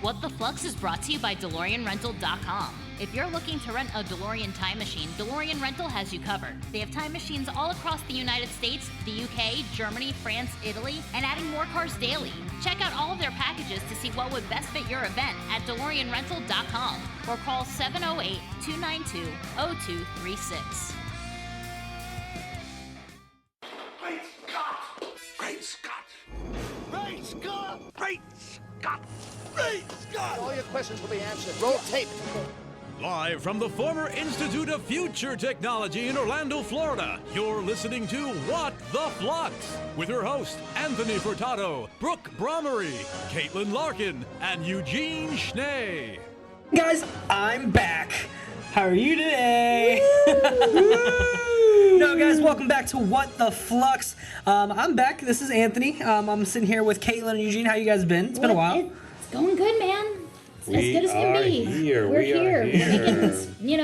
What the Flux is brought to you by DeLoreanRental.com. If you're looking to rent a DeLorean time machine, DeLorean Rental has you covered. They have time machines all across the United States, the UK, Germany, France, Italy, and adding more cars daily. Check out all of their packages to see what would best fit your event at DeLoreanRental.com or call 708-292-0236. Great Scott! Great Scott! Great Scott! Great Scott! Great Scott! All your questions will be answered. Roll tape. Live from the former Institute of Future Technology in Orlando, Florida, you're listening to What the Flux with your host, Anthony Furtado, Brooke Bromery, Caitlin Larkin, and Eugene Schnee. Guys, I'm back. How are you today? No, guys, welcome back to What the Flux. I'm back. This is Anthony. I'm sitting here with Caitlin and Eugene. How you guys been? It's been a while. It's going good, man. It's as good as can be. We're here.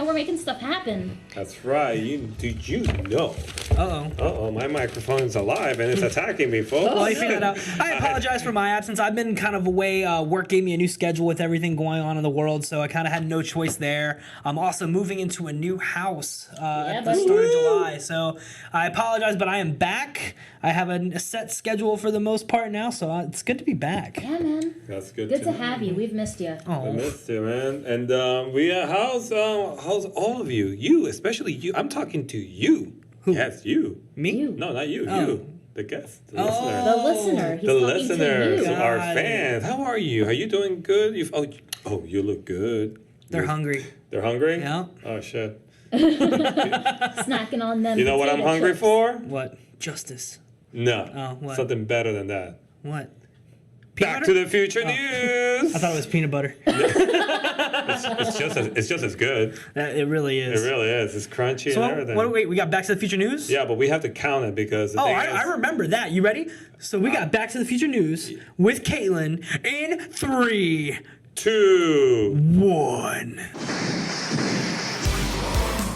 We're making stuff happen. That's right. Did you know? Uh-oh. My microphone's alive and it's attacking me, folks. Well, you figured that out. I apologize for my absence. I've been kind of away. Work gave me a new schedule with everything going on in the world, so I kind of had no choice there. I'm also moving into a new house at the start of July, so I apologize, but I am back. I have a set schedule for the most part now, so it's good to be back. Yeah, man. That's good. Good to have you. We've missed you. I missed you, man. And how's all of you? You, especially you. I'm talking to you. Who? Yes, you. Me? You. No, not you. Oh. You. The guest. The listener. The listener. He's The talking listeners, to you. our fans. How are you? Are you doing good? You look good. They're hungry. They're hungry? Yeah. Oh, shit. Snacking on them. You know what I'm potato hungry chips. for? What? Justice. No. Oh, what? Something better than that. What? Back to the Future News. I thought it was peanut butter. It's just as good. It really is. It really is. It's crunchy So and everything. wait, we got Back to the Future News? Yeah, but we have to count it because the thing is, I remember that. You ready? So we got Back to the Future News with Caitlin in 3, 2, 1.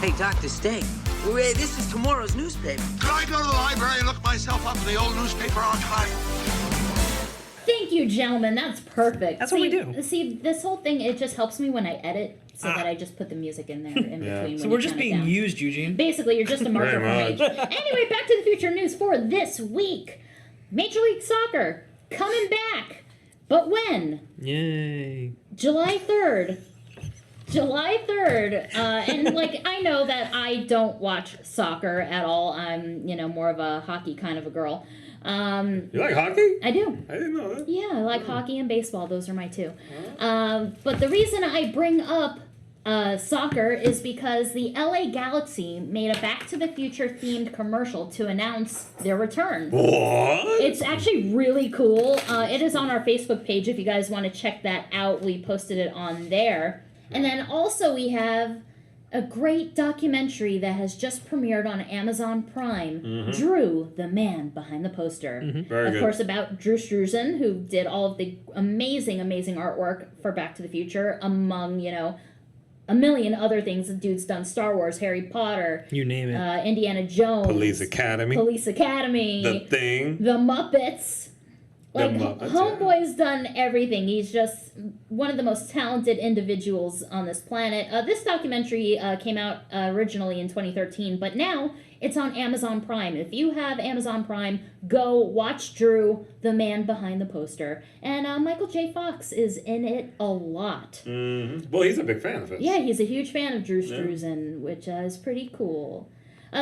Hey, Dr. Stay. This is tomorrow's newspaper. Could I go to the library and look myself up in the old newspaper archive? Thank you, gentlemen. That's perfect. That's what we do. See, this whole thing, it just helps me when I edit so that I just put the music in there in between. So when we're you just count it being down. used, Eugene. Basically, you're just a marker for Very me. much. Anyway, Back to the Future News for this week. Major League Soccer coming back. But when? Yay. July 3rd. And I know that I don't watch soccer at all. I'm, more of a hockey kind of a girl. You like hockey? I do. I didn't know that. Yeah, I like hockey and baseball. Those are my two. But the reason I bring up soccer is because the LA Galaxy made a Back to the Future themed commercial to announce their return. What? It's actually really cool. It is on our Facebook page if you guys want to check that out. We posted it on there. And then also we have a great documentary that has just premiered on Amazon Prime, Drew, the man behind the poster. Very of good. course, about Drew Struzan, who did all of the amazing artwork for Back to the Future, among, a million other things. The dude's done Star Wars, Harry Potter, You name it. Indiana Jones, Police Academy. The Thing. The Muppets. Like, Muppets, Homeboy's done everything. He's just one of the most talented individuals on this planet. This documentary came out originally in 2013, but now it's on Amazon Prime. If you have Amazon Prime, go watch Drew, the man behind the poster. And Michael J. Fox is in it a lot. Mm-hmm. Well, he's a big fan of it. Yeah, he's a huge fan of Drew Struzan, which is pretty cool.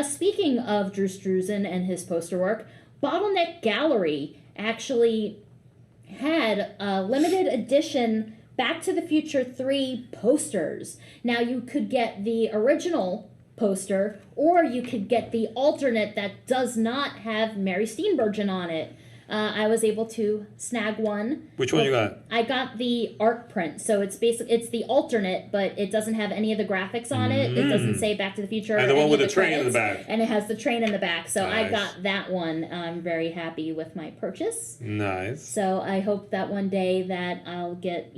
Speaking of Drew Struzan and his poster work, Bottleneck Gallery actually had limited edition Back to the Future 3 posters. Now, you could get the original poster, or you could get the alternate that does not have Mary Steenburgen on it. I was able to snag one. Which one you got? I got the art print, so it's the alternate, but it doesn't have any of the graphics on it. It doesn't say Back to the Future. And the one any with of the train in the credits, back. and it has the train in the back. So I Nice. got that one. I'm very happy with my purchase. Nice. So I hope that one day that I'll get,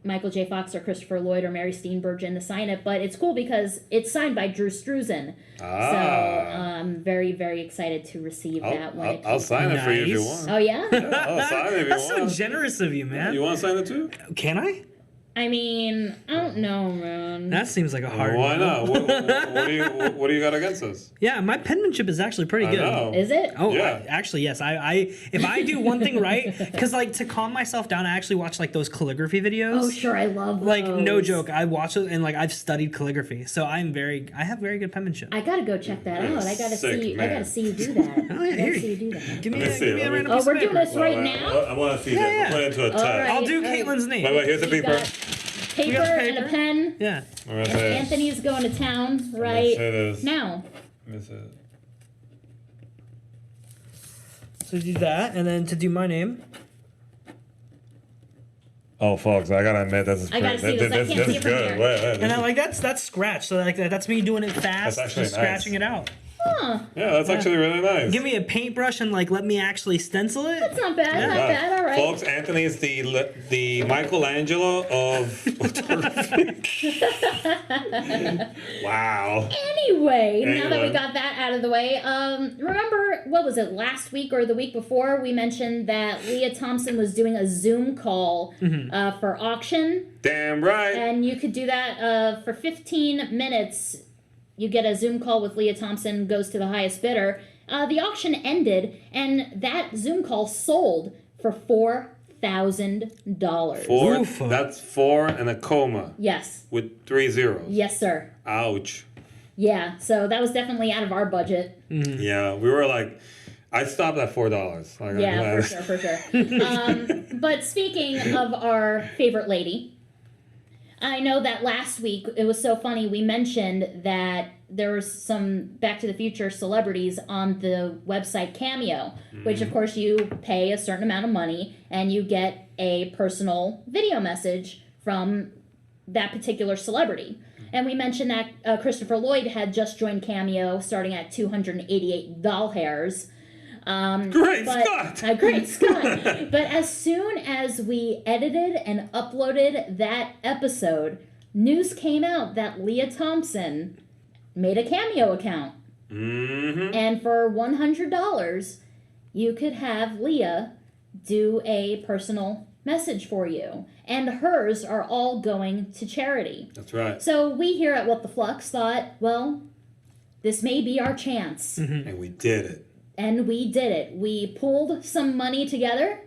Michael J. Fox or Christopher Lloyd or Mary Steenburgen to sign it, but it's cool because it's signed by Drew Struzan. So I'm very, very excited to receive that when I'll sign it for you if you want. Oh, yeah? I'll sign it if you That's want. so generous of you, man. You want to sign it too? Can I? I mean, I don't know, man. That seems like a hard Why no. not? What do you got against us? Yeah, my penmanship is actually pretty good. I know. Is it? Oh, Yeah. actually, yes. I if I do one thing right, because like to calm myself down, I actually watch like those calligraphy videos. Oh, sure, I love those. Like no joke, I watch it and like I've studied calligraphy, so I have very good penmanship. I gotta go check that out. I gotta sick, see. man. I gotta see you do that. Oh, yeah, I gotta here. see you do that. Give me Let me see, a let me- random Oh, piece we're of doing paper. this right now. I want to see Yeah, this. yeah. We'll put it into a All tag. right. I'll do Okay. Caitlin's name. Wait, here's the You've paper. got paper got and a paper? pen. Yeah. I'm gonna And say Anthony's going to town say right this. now. Let me say it. So do that, and then to do my name. Oh, folks, I gotta admit, this is I gotta see this. I can't see it from good. here. Wait, And I like that's scratch. So like that's me doing it fast, That's actually just nice. scratching it out. Huh. yeah, that's actually really nice. Give me a paintbrush and like let me actually stencil it. That's not bad. Not bad. All right. Folks, Anthony is the Michelangelo of wow. Anyway, now that we Anyway. got that out of the way, remember, what was it, last week or the week before, we mentioned that Lea Thompson was doing a Zoom call for auction, Damn right. and you could do that for 15 minutes. You get a Zoom call with Lea Thompson, goes to the highest bidder. The auction ended, and that Zoom call sold for $4,000. Four. Oof. That's 4 and a coma Yes. with 3 zeros. Yes, sir. Ouch. Yeah, so that was definitely out of our budget. Yeah, we were like, I stopped at $4. Like, Yeah, for sure. But speaking of our favorite lady, I know that last week it was so funny. We mentioned that there was some Back to the Future celebrities on the website Cameo, which of course you pay a certain amount of money and you get a personal video message from that particular celebrity. And we mentioned that Christopher Lloyd had just joined Cameo starting at $288 hairs. Great Scott! Great Scott! But as soon as we edited and uploaded that episode, news came out that Lea Thompson made a Cameo account. Mm-hmm. And for $100, you could have Lea do a personal message for you. And hers are all going to charity. That's right. So we here at What the Flux thought, well, this may be our chance. And we did it. And we did it. We pulled some money together.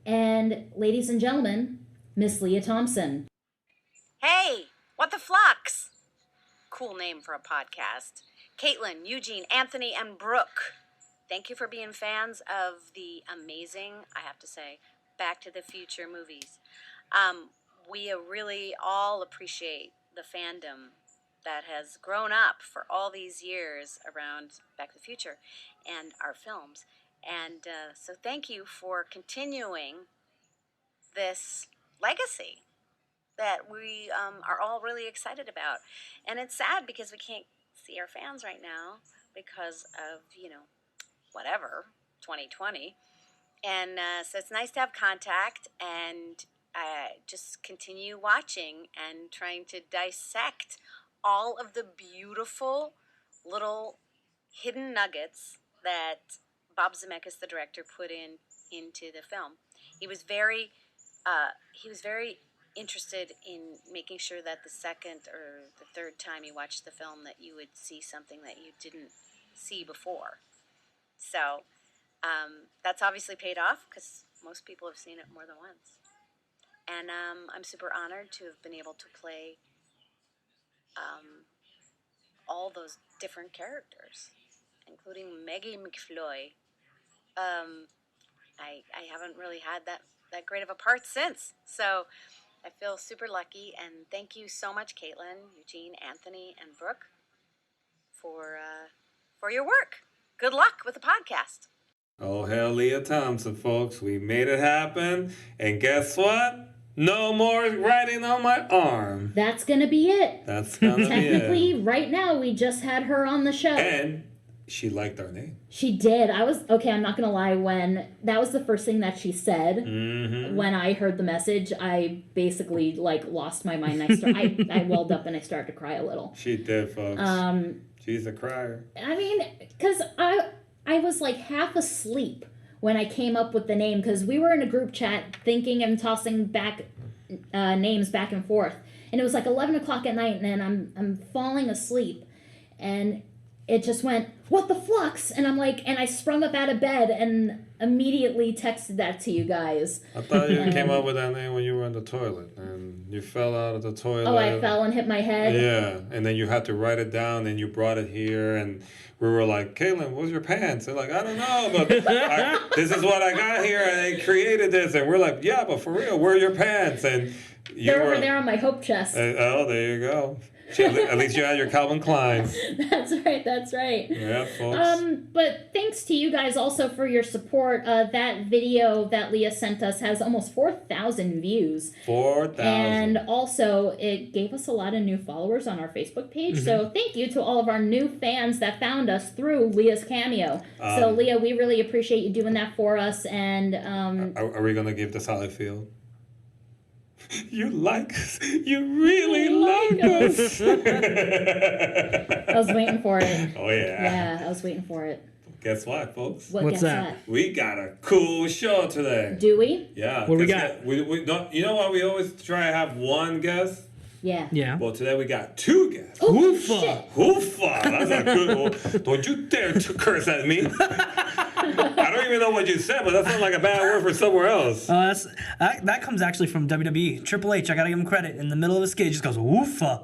And ladies and gentlemen, Miss Lea Thompson. Hey, what the flux? Cool name for a podcast. Caitlin, Eugene, Anthony, and Brooke. Thank you for being fans of the amazing, I have to say, Back to the Future movies. We really all appreciate the fandom that has grown up for all these years around Back to the Future and our films. And so thank you for continuing this legacy that we are all really excited about. And it's sad because we can't see our fans right now because of, whatever, 2020. And so it's nice to have contact and just continue watching and trying to dissect all of the beautiful little hidden nuggets that Bob Zemeckis, the director, put into the film. He was very interested in making sure that the second or the third time you watched the film that you would see something that you didn't see before. So that's obviously paid off because most people have seen it more than once. And I'm super honored to have been able to play all those different characters, including Maggie McFloy. I haven't really had that great of a part since, so I feel super lucky. And thank you so much, Caitlin, Eugene, Anthony, and Brooke, for your work. Good luck with the podcast. Oh, hell, Lea Thompson, folks. We made it happen. And guess what? No more writing on my arm. That's going to be it. That's gonna be it. Technically, right now, we just had her on the show. And she liked our name. She did. I'm not gonna lie, when that was the first thing that she said, when I heard the message, I basically lost my mind. I welled up and I started to cry a little. She did, folks. She's a crier. I mean, because I was half asleep when I came up with the name, because we were in a group chat thinking and tossing back names back and forth, and it was 11 o'clock at night, and I'm falling asleep, and it just went, what the flux? And I'm and I sprung up out of bed and immediately texted that to you guys. I thought you came up with that name when you were in the toilet and you fell out of the toilet. Oh, I fell and hit my head? Yeah, and then you had to write it down and you brought it here and we were like, Caitlin, what's your pants? And I don't know, but this is what I got here and they created this. And we're like, yeah, but for real, where are your pants? And they're over there on my hope chest. Oh, there you go. At least you had your Calvin Klein. That's right. Yeah, folks. But thanks to you guys also for your support. That video that Leah sent us has almost 4,000 views. 4,000. And also, it gave us a lot of new followers on our Facebook page. So thank you to all of our new fans that found us through Leah's cameo. So Leah, we really appreciate you doing that for us. And are we gonna give this how I feel? You like us. You really like us. I was waiting for it. Oh, yeah. Yeah, I was waiting for it. Guess what, folks? What's that? We got a cool show today. Do we? Yeah. What do we got? We don't, you know what? We always try to have one guest. Yeah. Well, today we got two guests. Oh, shit. Hoofa. That's a good one. Don't you dare to curse at me. I don't even know what you said, but that sounds like a bad word for somewhere else. That comes actually from WWE. Triple H, I gotta give him credit. In the middle of his skit, he just goes, oofa.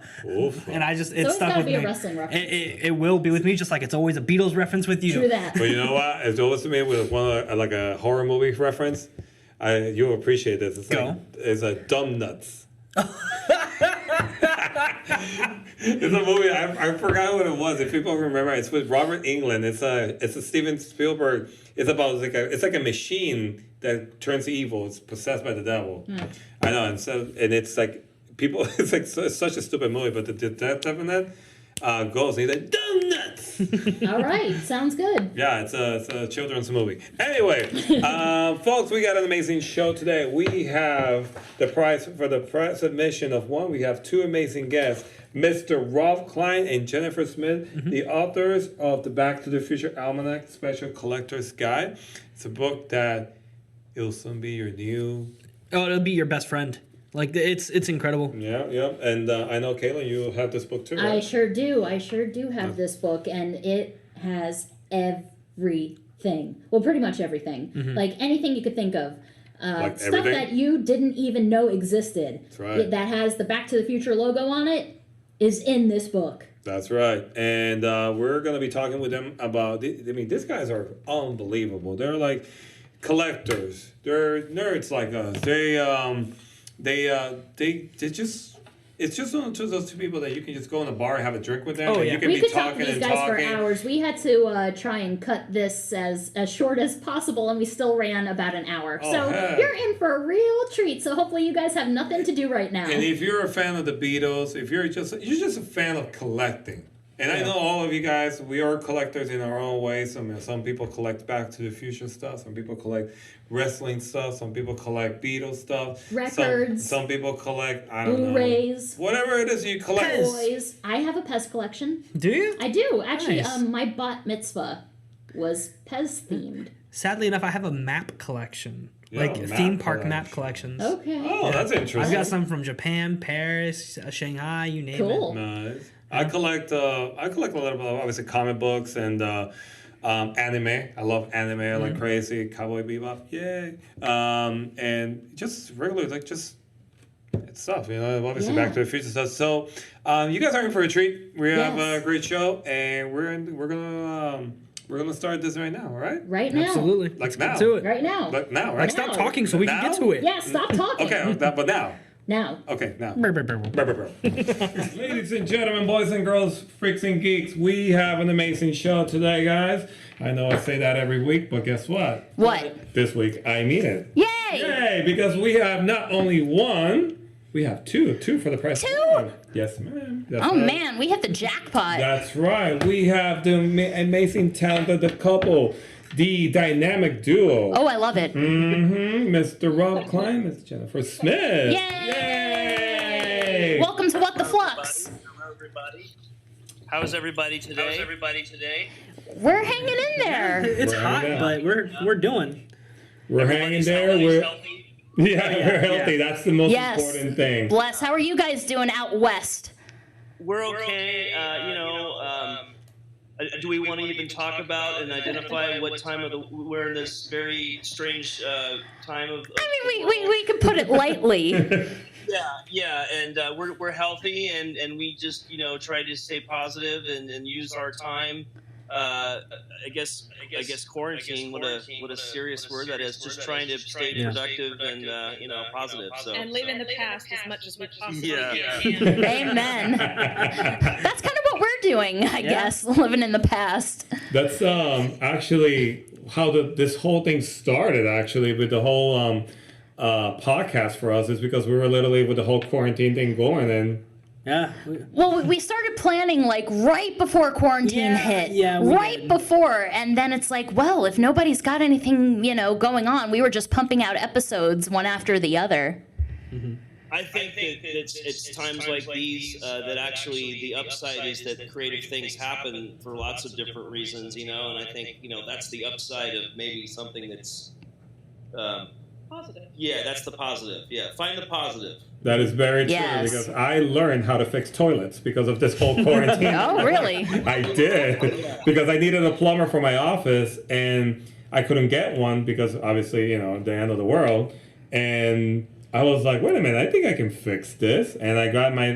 And it stuck with me. So it's gotta be a wrestling reference. It will be with me, just like it's always a Beatles reference with you. True that. But you know what? It's always to me with a horror movie reference. You'll appreciate this. It's a Dumb Nuts. It's a movie. I forgot what it was. If people remember, it's with Robert Englund. It's a Steven Spielberg. It's about it's like a machine that turns evil. It's possessed by the devil. I know, and it's like people. It's such a stupid movie, but the detective in that goes and he's like, "Dumb nuts." All right, sounds good. Yeah, it's a children's movie. Anyway, folks, we got an amazing show today. We have the prize for the submission of one. We have two amazing guests. Mr. Rolf Klein and Jennifer Smith, the authors of the Back to the Future Almanac Special Collector's Guide. It's a book that it'll soon be your new... Oh, it'll be your best friend. It's incredible. Yeah. And I know, Caitlin, you have this book too, right? I sure do have this book, and it has everything. Well, pretty much everything. Anything you could think of. Stuff everything? that you didn't even know existed. That's right. That has the Back to the Future logo on it. Is in this book. That's right. And we're going to be talking with them about... these guys are unbelievable. They're like collectors. They're nerds like us. They just... It's just one of those two people that you can just go in a bar and have a drink with them. Oh, and yeah. you can We be could talk talking to these and guys talking. for hours. We had to try and cut this as short as possible, and we still ran about an hour. Oh, so heck. you're in for a real treat. So hopefully you guys have nothing to do right now. And if you're a fan of the Beatles, if you're just a fan of collecting, and I know all of you guys, we are collectors in our own way. Some people collect Back to the Future stuff. Some people collect wrestling stuff. Some people collect Beatles stuff. Records. Some people collect, I don't know. Blu-rays. Whatever it is you collect. Toys. I have a Pez collection. Do you? I do. Actually, Nice. my bat mitzvah was Pez themed. Sadly enough, I have a map collection. Yeah, Theme park map collections. Okay. Oh, that's interesting. I've got some from Japan, Paris, Shanghai, you name Cool. it. Nice. I collect a little bit of obviously comic books and anime. I love anime like crazy. Cowboy Bebop, yay! And just regular it's stuff, obviously Yeah. Back to the Future stuff. So you guys are in for a treat. We have a great show, and we're gonna start this right now, all right? Right now. Absolutely. Like Let's now. get to it. Right now. Like now, right? Stop talking so we can get to it. Yeah, stop talking. Okay, but now. Now. Okay, now. Brr, brr, brr, brr. Ladies and gentlemen, boys and girls, freaks and geeks, we have an amazing show today, guys. I know I say that every week, but guess what? What? This week, I mean it. Yay! Yay! Because we have not only one, We have two for the price. Two? Of one. Yes, ma'am. That's Oh right. man, we hit the jackpot. That's right. We have the amazing talented couple, the dynamic duo. Oh, I love it. Mr. Rob Klein, Miss Jennifer Smith. Yay! Welcome to What the Flux. Hello, everybody. How's everybody today? We're hanging in there. It's hot, but we're doing. We're hanging there. We're we're healthy. That's the most important thing. Bless. How are you guys doing out west? We're okay. Do we want to even talk about and identify what time of we're in this very strange time of? I mean, we could put it lightly. Yeah, and we're healthy, and we just try to stay positive and use our time. I guess quarantine. What a serious word that is. Just trying to stay productive and positive. So and live in the past as much as we possibly can. Amen. That's kind of what we're doing, I guess, living in the past. That's actually how this whole thing started. Actually, with the whole podcast for us is because we were literally with the whole quarantine thing going and. Yeah. Well, we started planning like right before quarantine hit. Yeah. Right before. And then it's like, well, if nobody's got anything, going on, we were just pumping out episodes one after the other. Mm-hmm. I think that it's times like these that actually the upside is that creative things happen for lots of different reasons, and I think, that's the upside of maybe something that's positive. Yeah, that's the positive. Yeah, find the positive. That is very true because I learned how to fix toilets because of this whole quarantine. Oh, really? I did because I needed a plumber for my office and I couldn't get one because obviously, the end of the world. And I was like, wait a minute, I think I can fix this. And I got my,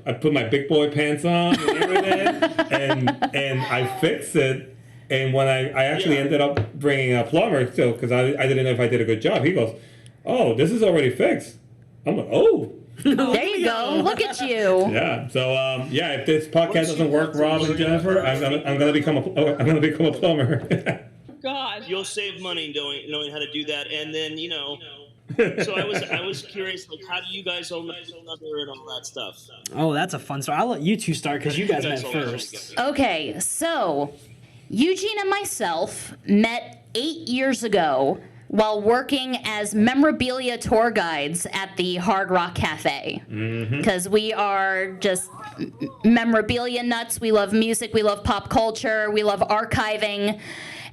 I put my big boy pants on and everything and I fixed it. And when I actually ended up bringing a plumber still because I didn't know if I did a good job, he goes, oh, this is already fixed. I'm like, oh. There you go. Look at you. Yeah. So if this podcast doesn't work, Rob and Jennifer, I'm gonna become a plumber. God, you'll save money knowing how to do that, and then So I was curious, like, how do you guys own each other and all that stuff? Oh, that's a fun story. I'll let you two start because you guys met first. Okay, so Eugene and myself met 8 years ago while working as memorabilia tour guides at the Hard Rock Cafe. Because we are just memorabilia nuts. We love music. We love pop culture. We love archiving.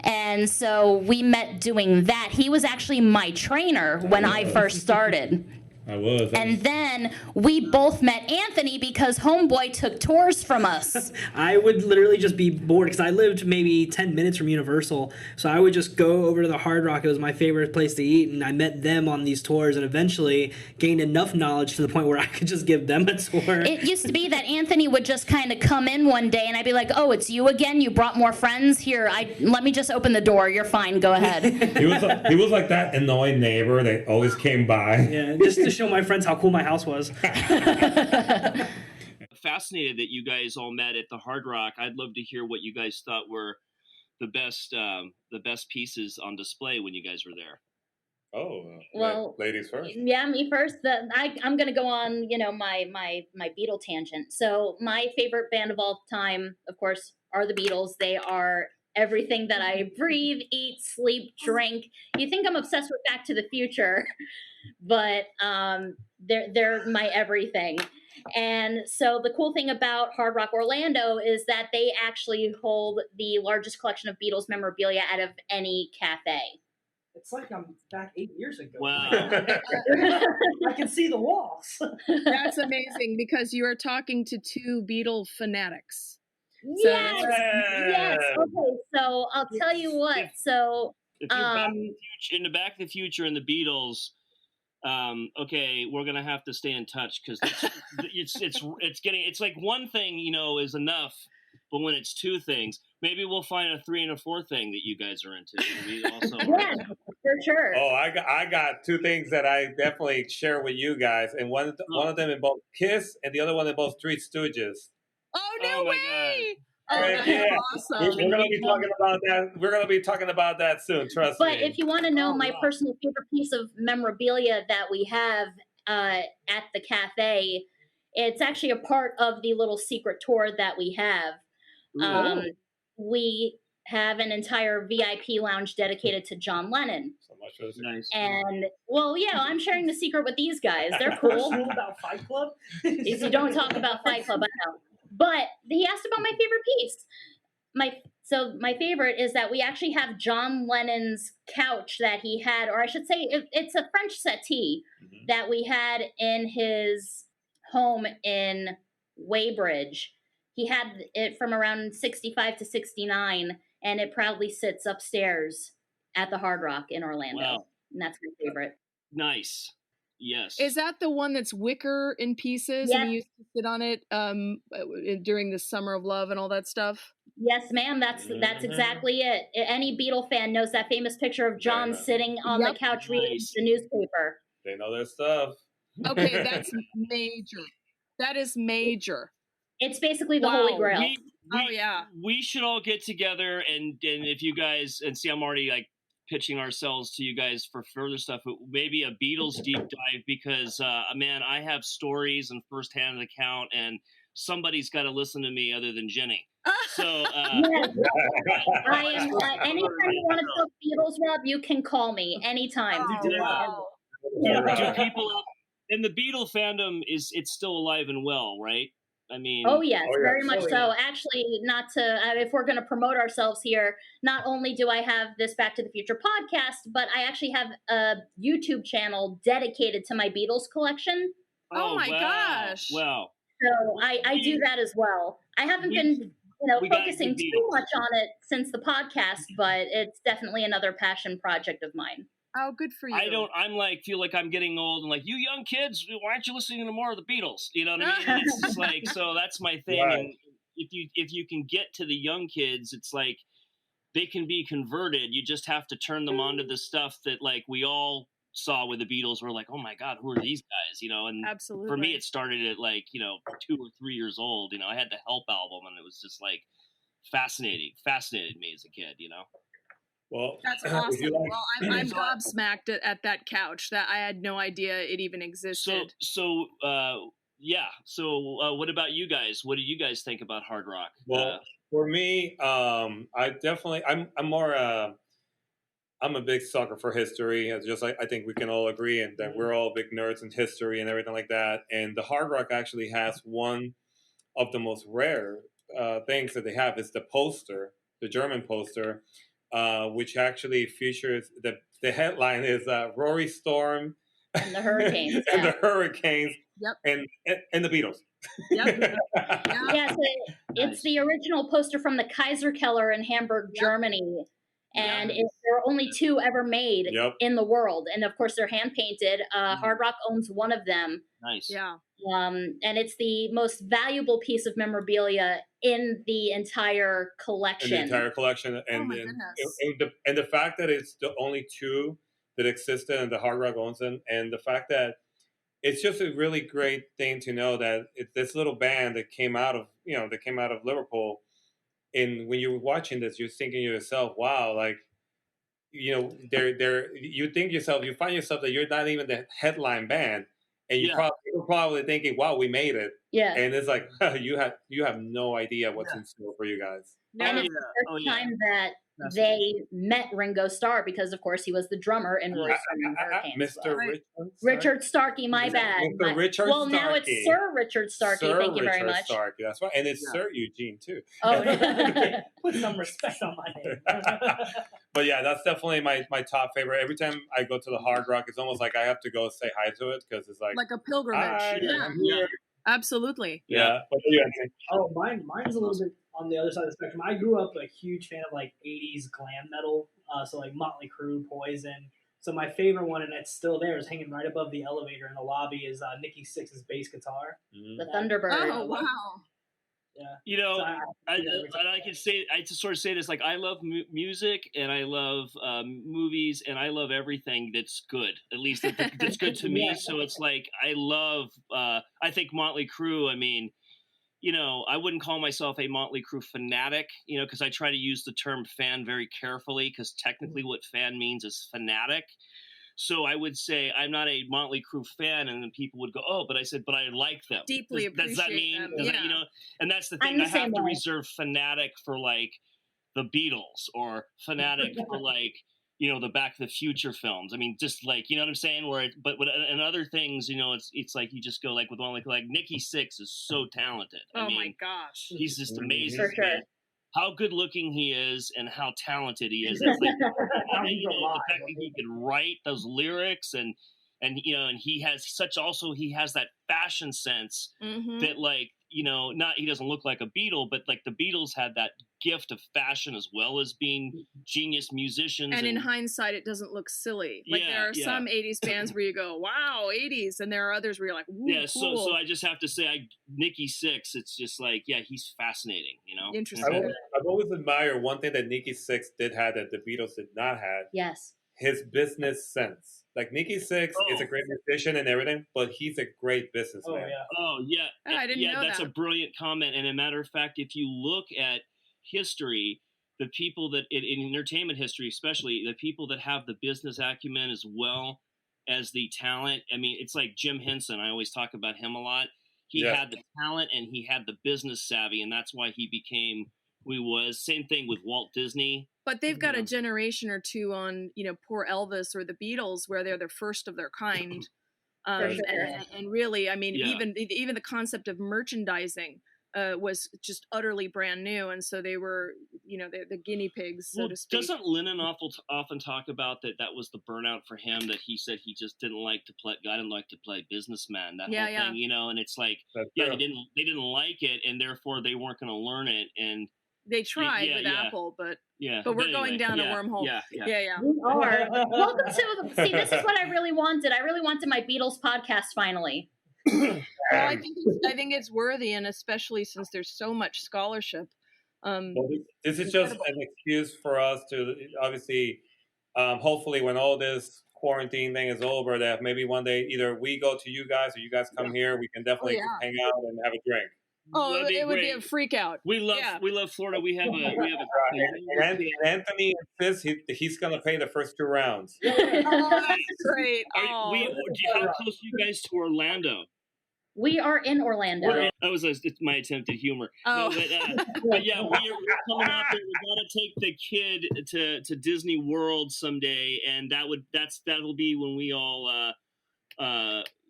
And so we met doing that. He was actually my trainer when I first started. I was. And then we both met Anthony because Homeboy took tours from us. I would literally just be bored because I lived maybe 10 minutes from Universal. So I would just go over to the Hard Rock. It was my favorite place to eat. And I met them on these tours and eventually gained enough knowledge to the point where I could just give them a tour. It used to be that Anthony would just kind of come in one day and I'd be like, oh, it's you again? You brought more friends? Here, let me just open the door. You're fine. Go ahead. He was like that annoying neighbor that always came by. Yeah, just to show my friends how cool my house was. Fascinated that you guys all met at the Hard Rock. I'd love to hear what you guys thought were the best pieces on display when you guys were there. Oh, well, ladies first. Yeah, me first. I'm gonna go on, my Beatle tangent. So my favorite band of all time, of course, are the Beatles. They are everything that I breathe, eat, sleep, drink. You think I'm obsessed with Back to the Future, but they're my everything. And so the cool thing about Hard Rock Orlando is that they actually hold the largest collection of Beatles memorabilia out of any cafe. It's like I'm back 8 years ago. Wow. I can see the walls. That's amazing because you are talking to two Beatle fanatics. Yes. Okay, so I'll tell you what. So if you're in the Back to the Future and the Beatles, okay, we're gonna have to stay in touch because it's like one thing is enough, but when it's two things, maybe we'll find a 3 and a 4 thing that you guys are into. We also yeah, for sure. Oh, I got 2 things that I definitely share with you guys, and one of them involves Kiss, and the other one involves Three Stooges. Oh, no way! Oh, that's awesome. We're going to be talking about that. We're going to be talking about that soon. Trust me. But if you want to know my personal favorite piece of memorabilia that we have at the cafe. It's actually a part of the little secret tour that we have. We have an entire VIP lounge dedicated to John Lennon. So much for this. Nice. And well, yeah, I'm sharing the secret with these guys. They're cool. Cool about Fight Club? Is you don't talk about Fight Club, I know. But he asked about my favorite piece. My favorite is that we actually have John Lennon's couch that he had, or I should say, it's a French settee that we had in his home in Weybridge. He had it from around 65 to 69, and it proudly sits upstairs at the Hard Rock in Orlando. Wow. And that's my favorite. Nice. Yes. Is that the one that's wicker in pieces? Yes. And you used to sit on it during the Summer of Love and all that stuff? Yes, ma'am. That's exactly it. Any Beatle fan knows that famous picture of John sitting on the couch reading the newspaper. They know their stuff. Okay, that's major. That is major. It's basically the Holy Grail. We should all get together and if you guys, and see, I'm already like pitching ourselves to you guys for further stuff, but maybe a Beatles deep dive, because man, I have stories and firsthand account, and somebody's got to listen to me other than Jenny. So yes. I am. Anytime you want to talk Beatles, Rob, you can call me anytime. Do people and the Beatle fandom it's still alive and well, right? I mean, oh yes, very much so. Actually, not to if we're going to promote ourselves here, not only do I have this Back to the Future podcast, but I actually have a YouTube channel dedicated to my Beatles collection. Oh my gosh! Wow. So I do that as well. I haven't been focusing too much on it since the podcast, but it's definitely another passion project of mine. Oh, good for you. I'm like, feel like I'm getting old and like, you young kids, why aren't you listening to more of the Beatles? You know what I mean? And it's just like, so that's my thing. Right. And if you can get to the young kids, it's like they can be converted. You just have to turn them on to the stuff that like we all saw with the Beatles. We're like, oh my God, who are these guys? You know, and absolutely. For me, it started at like, 2 or 3 years old. I had the Help album, and it was just like fascinated me as a kid, Well, that's awesome. Well, I'm gobsmacked at that couch. That I had no idea it even existed. So what about you guys? What do you guys think about hard rock? Well, for me, I'm a big sucker for history. It's just like I think we can all agree, and that we're all big nerds in history and everything like that. And the hard rock actually has one of the most rare things that they have is the poster, the German poster. Which actually features the headline is Rory Storm and the Hurricanes and the Hurricanes and the Beatles. Yep. Yes, it's the original poster from the Kaiserkeller in Hamburg, Germany, and there are only 2 ever made in the world, and of course they're hand painted. Hard Rock owns one of them. Nice. Yeah. And it's the most valuable piece of memorabilia in the entire collection. And the fact that it's the only 2 that existed and the Hard Rock owns them, and the fact that it's just a really great thing to know that it's this little band that came out of Liverpool. And when you're watching this, you're thinking to yourself, wow, like, you find yourself that you're not even the headline band. And you're probably thinking, wow, we made it. Yeah. And it's like, you have no idea what's in store for you guys. And it's the first time that they met Ringo Starr, because of course he was the drummer in Roy Storm Hurricanes. Mr. Richard Starkey, my bad. Mr. Richard well, Starkey. Now it's Sir Richard Starkey. Thank you very much. Starkey, that's right. And it's Sir Eugene too. Oh, put some respect on my name. But yeah, that's definitely my top favorite. Every time I go to the Hard Rock, it's almost like I have to go say hi to it, because it's like a pilgrimage. Yeah. Absolutely. Yeah. Mine's a little bit on the other side of the spectrum. I grew up a huge fan of like 80s glam metal, so like Motley Crue, Poison. So my favorite one, and it's still there, is hanging right above the elevator in the lobby, is Nikki Sixx's bass guitar. The Thunderbird. Oh wow. Yeah. I can say, I just sort of say this, like, I love music, and I love movies, and I love everything that's good, at least that's good to me. So it's like, I love, I think Motley Crue, I mean, I wouldn't call myself a Motley Crue fanatic, because I try to use the term fan very carefully, because technically what fan means is fanatic. So I would say I'm not a Motley Crue fan, and then people would go, "Oh," but I said, "But I like them." Deeply Does that appreciate mean? them, Does that, yeah. you know, and that's the thing. I'm the I have same to way. reserve fanatic for like the Beatles or fanatic for like the Back to the Future films. I mean, just like you know what I'm saying. And other things, it's like you just go like with one like Nikki Sixx is so talented. I mean, my gosh, he's just amazing. For sure. How good looking he is and how talented he is. It's like the fact that he can write those lyrics and he has he has that fashion sense that like not he doesn't look like a Beatle, but like the Beatles had that gift of fashion as well as being genius musicians. And in hindsight, it doesn't look silly. Like there are some 80s bands where you go, wow, 80s. And there are others where you're like, ooh, cool. So I just have to say, Nikki Sixx, it's just like, he's fascinating, Interesting. I've always admired one thing that Nikki Sixx did have that the Beatles did not have. Yes. His business sense. Like Nikki Sixx is a great musician and everything, but he's a great businessman. I didn't know that's that. a brilliant comment. And a matter of fact, if you look at history, the people that in entertainment history, especially the people that have the business acumen as well as the talent. I mean, it's like Jim Henson. I always talk about him a lot. He had the talent and he had the business savvy, and that's why he became who he was. Same thing with Walt Disney. But they've got a generation or two on, poor Elvis or the Beatles, where they're the first of their kind. And really, I mean, even the concept of merchandising was just utterly brand new, and so they were, the guinea pigs, so to speak. Doesn't Lennon often talk about that was the burnout for him, that he said he just didn't like to play businessman, that whole thing, and it's like, they didn't like it, and therefore they weren't going to learn it, and they tried with Apple, but we're anyway, going down a wormhole. We are. Welcome to see. This is what I really wanted. I really wanted my Beatles podcast finally. Well, I think it's worthy, and especially since there's so much scholarship. This is just an excuse for us to obviously, hopefully, when all this quarantine thing is over, that maybe one day either we go to you guys or you guys come here. We can definitely hang out and have a drink. Oh, it would be a freak out. We love Florida. We have and Anthony insists he's going to pay the first 2 rounds. Oh, that's great. How close are you guys to Orlando? We are in Orlando. That was my attempt at humor. Oh. No, but yeah, we're coming up there. We got to take the kid to Disney World someday, and that'll be when we all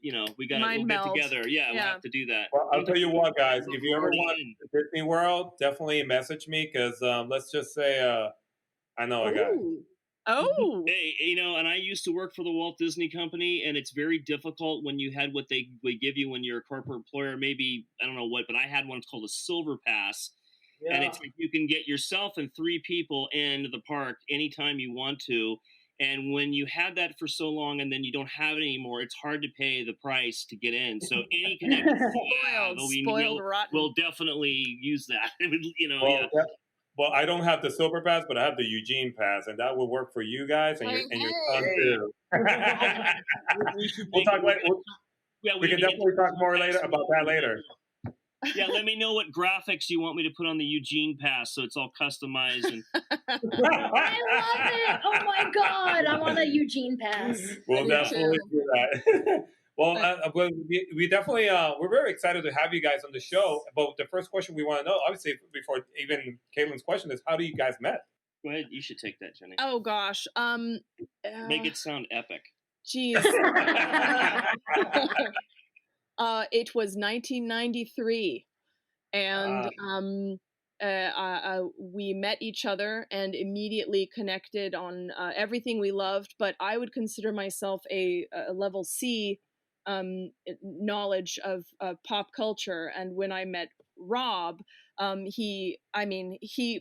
we we'll get together. We'll have to do that. Well, I'll tell you what, guys. If you ever want Disney World, definitely message me because let's just say I know a guy. Oh. Hey, and I used to work for the Walt Disney Company, and it's very difficult when you had what they give you when you're a corporate employer. Maybe, I don't know what, but I had one called a Silver Pass. Yeah. And it's like you can get yourself and 3 people into the park anytime you want to. And when you had that for so long and then you don't have it anymore, it's hard to pay the price to get in. So any connection we'll definitely use that. Well, I don't have the Silver Pass, but I have the Eugene Pass, and that will work for you guys and your son too. We'll talk later. We can definitely talk more about that later. Yeah, let me know what graphics you want me to put on the Eugene Pass, so it's all customized. And I love it! Oh my God, I want a Eugene Pass. We'll definitely do that. Well, we definitely we're very excited to have you guys on the show. But the first question we want to know, obviously, before even Caitlin's question, is how do you guys met? Go ahead, you should take that, Jenny. Oh gosh, make it sound epic. Jeez. It was 1993, and we met each other and immediately connected on everything we loved. But I would consider myself a level C knowledge of pop culture. And when I met Rob, he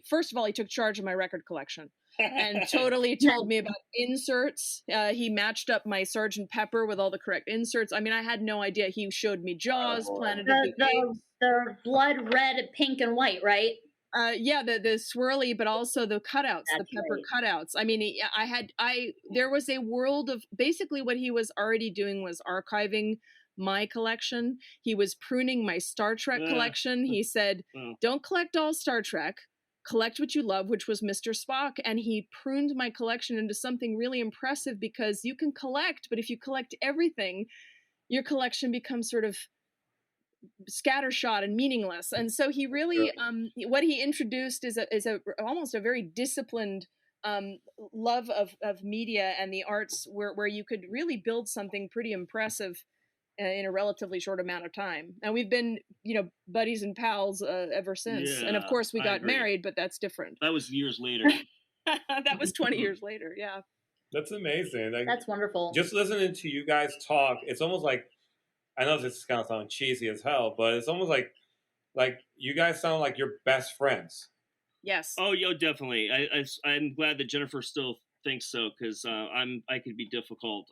first of all, he took charge of my record collection. And totally told me about inserts. He matched up my Sgt. Pepper with all the correct inserts. I mean, I had no idea. He showed me Jaws, Planet of the Apes. The blood red, pink, and white, right? The swirly, but also the cutouts, the pepper cutouts. I mean, there was a world of basically what he was already doing was archiving my collection. He was pruning my Star Trek collection. He said, "Don't collect all Star Trek. collect what you love, which was Mr. Spock. And he pruned my collection into something really impressive, because you can collect, but if you collect everything, your collection becomes sort of scattershot and meaningless. And so he really, what he introduced is a almost a very disciplined love of media and the arts, where you could really build something pretty impressive in a relatively short amount of time. And we've been, buddies and pals ever since. Yeah, and of course we I got agree. married, but that's different. That was years later. That was 20 years later. Yeah. That's amazing. Like, That's wonderful. just listening to you guys talk, it's almost like, I know this is gonna sound cheesy as hell, but it's almost like you guys sound like you're best friends. Yes. Oh, definitely. I'm glad that Jennifer still thinks so, because I could be difficult.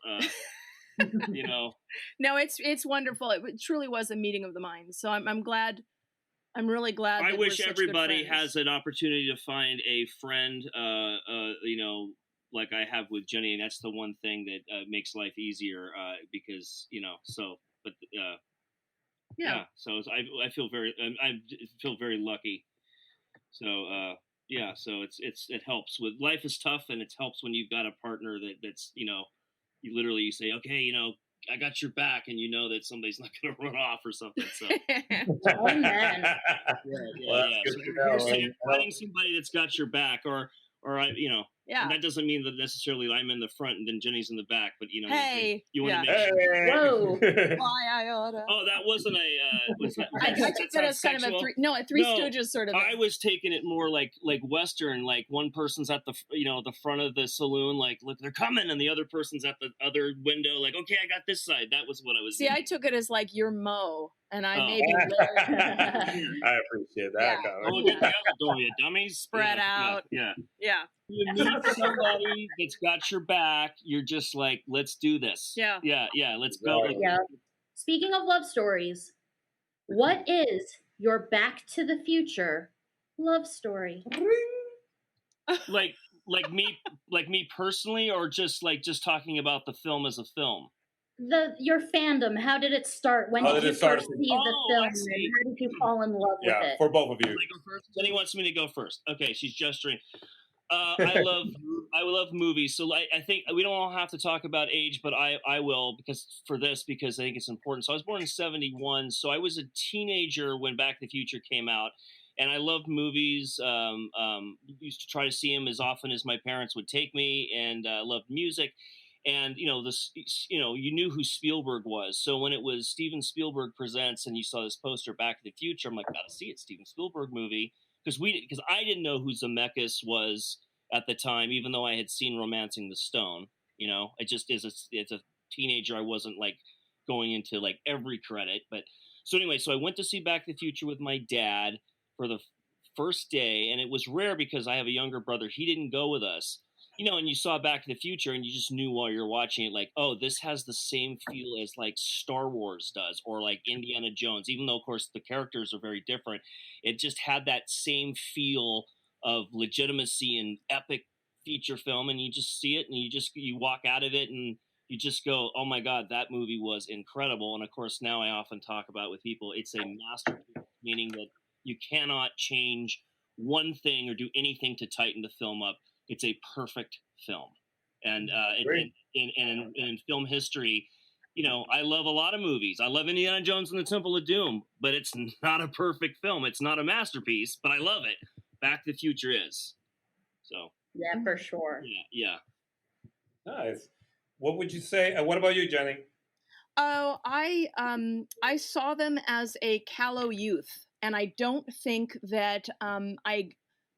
No, it's wonderful. It truly was a meeting of the minds. So I'm glad. I'm really glad. I that wish we're such everybody good friends. has an opportunity to find a friend, like I have with Jenny, and that's the one thing that makes life easier, because Yeah. So I feel very lucky. So so it helps with life is tough, and it helps when you've got a partner that's you literally say, okay, I got your back, and you know that somebody's not going to run off or something. So Oh man. yeah. So you're finding somebody that's got your back, or Yeah. and that doesn't mean that necessarily I'm in the front and then Jenny's in the back, but Hey. you want to Yeah. make sure. Whoa. Why I oughta. Oh, that wasn't was that? I took that as kind of a Three Stooges sort of thing. I was taking it more like Western, like one person's at the the front of the saloon, like look they're coming, and the other person's at the other window, like okay I got this side. That was what I was. See, I took it as like you're Mo, and I maybe I appreciate that. Yeah. Oh, get the other door, you dummies. spread out. Yeah. Yeah. You meet somebody that's got your back. You're just like, let's do this. Yeah. Let's go. Yeah. Speaking of love stories, what is your Back to the Future love story? like me personally, or just talking about the film as a film. Your fandom. How did it start? When did you first see the film? And how did you fall in love with it? For both of you. Can I go first? Jenny wants me to go first. Okay, she's gesturing. I love movies, so I think we don't all have to talk about age, but I will because I think it's important. So I was born in 1971, so I was a teenager when Back to the Future came out, and I loved movies. Used to try to see them as often as my parents would take me, and loved music. And you knew who Spielberg was. So when it was Steven Spielberg Presents, and you saw this poster Back to the Future, I'm like, gotta see it, Steven Spielberg movie. Because I didn't know who Zemeckis was at the time, even though I had seen Romancing the Stone. It just is as a teenager, I wasn't like going into like every credit. But so anyway, so I went to see Back to the Future with my dad for the first day, and it was rare because I have a younger brother. He didn't go with us. And you saw Back to the Future, and you just knew while you're watching it, like, oh, this has the same feel as like Star Wars does, or like Indiana Jones. Even though, of course, the characters are very different, it just had that same feel of legitimacy and epic feature film. And you just see it, and you walk out of it, and you just go, oh my God, that movie was incredible. And of course, now I often talk about with people, it's a masterpiece, meaning that you cannot change one thing or do anything to tighten the film up. It's a perfect film, and in film history, I love a lot of movies. I love Indiana Jones and the Temple of Doom, but it's not a perfect film. It's not a masterpiece, but I love it. Back to the Future is. So. Yeah, for sure. Yeah. Nice. What would you say? What about you, Jenny? Oh, I saw them as a callow youth, and I don't think that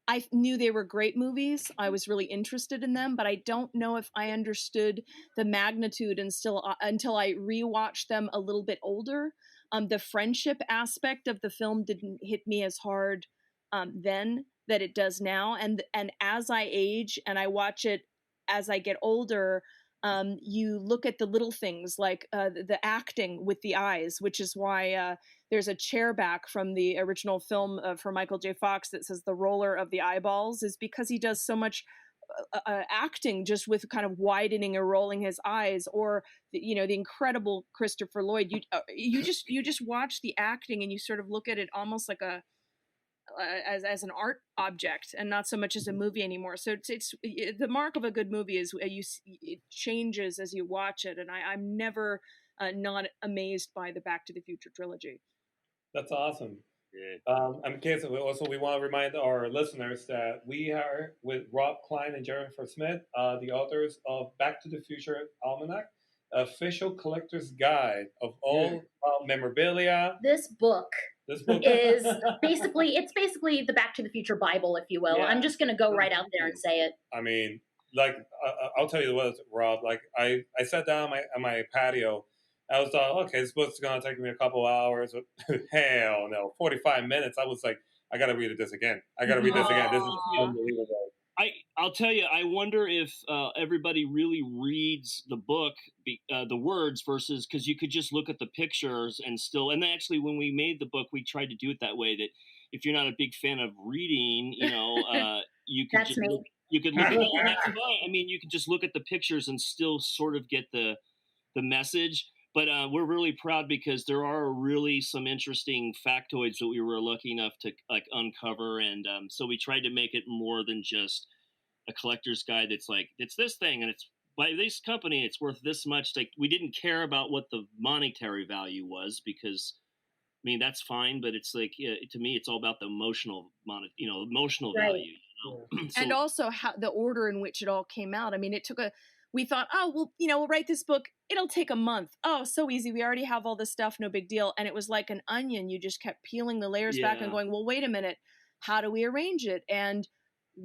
I knew they were great movies. I was really interested in them, but I don't know if I understood the magnitude until I rewatched them a little bit older. The friendship aspect of the film didn't hit me as hard then that it does now. And as I age and I watch it as I get older, you look at the little things like the acting with the eyes, which is why there's a chair back from the original film for Michael J. Fox that says the roller of the eyeballs, is because he does so much acting just with kind of widening or rolling his eyes, or the incredible Christopher Lloyd. You just watch the acting and you sort of look at it almost like as an art object and not so much as a movie anymore. So it's the mark of a good movie is it changes as you watch it, and I'm never not amazed by the Back to the Future trilogy. That's awesome. I'm curious. Also, we want to remind our listeners that we are with Rob Klein and Jennifer Smith, the authors of Back to the Future Almanac, official collector's guide of all memorabilia. This book is basically the Back to the Future Bible, if you will. Yeah. I'm just going to go right out there and say it. I mean, like I'll tell you what, Rob. Like I sat down on my patio. I was thought, okay, this book's gonna take me a couple hours. Hell no, 45 minutes. I was like, I gotta read this again. I gotta read this again. This is unbelievable. I'll tell you, I wonder if everybody really reads the book, the words versus, because you could just look at the pictures and still. And actually, when we made the book, we tried to do it that way. That if you're not a big fan of reading, you could just look, you could look. That's fine. I mean, you could just look at the pictures and still sort of get the message. But we're really proud because there are really some interesting factoids that we were lucky enough to like uncover, and so we tried to make it more than just a collector's guide. That's like it's this thing, and it's by this company, it's worth this much. Like we didn't care about what the monetary value was because, I mean, that's fine, but it's like to me, it's all about the emotional value. So, and also how the order in which it all came out. I mean, it took we thought, oh, well, we'll write this book. It'll take a month. Oh, so easy. We already have all this stuff. No big deal. And it was like an onion. You just kept peeling the layers back and going, well, wait a minute. How do we arrange it? And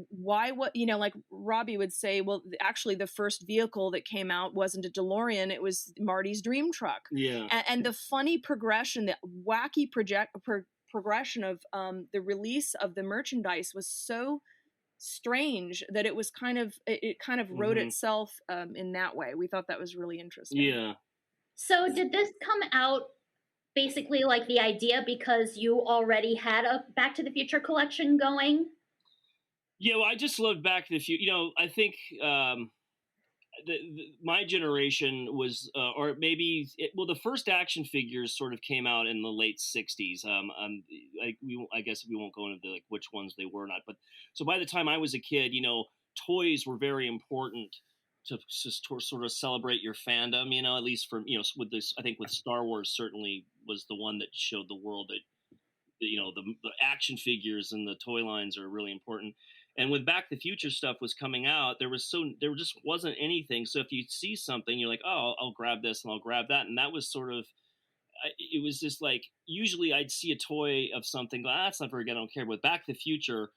why, like Robbie would say, well, actually the first vehicle that came out wasn't a DeLorean. It was Marty's dream truck. Yeah. And the funny progression, the wacky progression of the release of the merchandise was so strange that it was kind of wrote itself in that way. We thought that was really interesting. Yeah. So did this come out basically like the idea because you already had a Back to the Future collection going? Yeah, well, I just loved Back to the Future. I think my generation was, or maybe, the first action figures sort of came out in the late 60s. I guess we won't go into which ones they were not. But so by the time I was a kid, toys were very important to sort of celebrate your fandom, at least for, with this, I think with Star Wars certainly was the one that showed the world that, the action figures and the toy lines are really important. And when Back to the Future stuff was coming out, there just wasn't anything. So if you see something, you're like, oh, I'll grab this and I'll grab that. And that was sort of, it was just like, usually I'd see a toy of something, go, that's not very good, I don't care. But Back to the Future,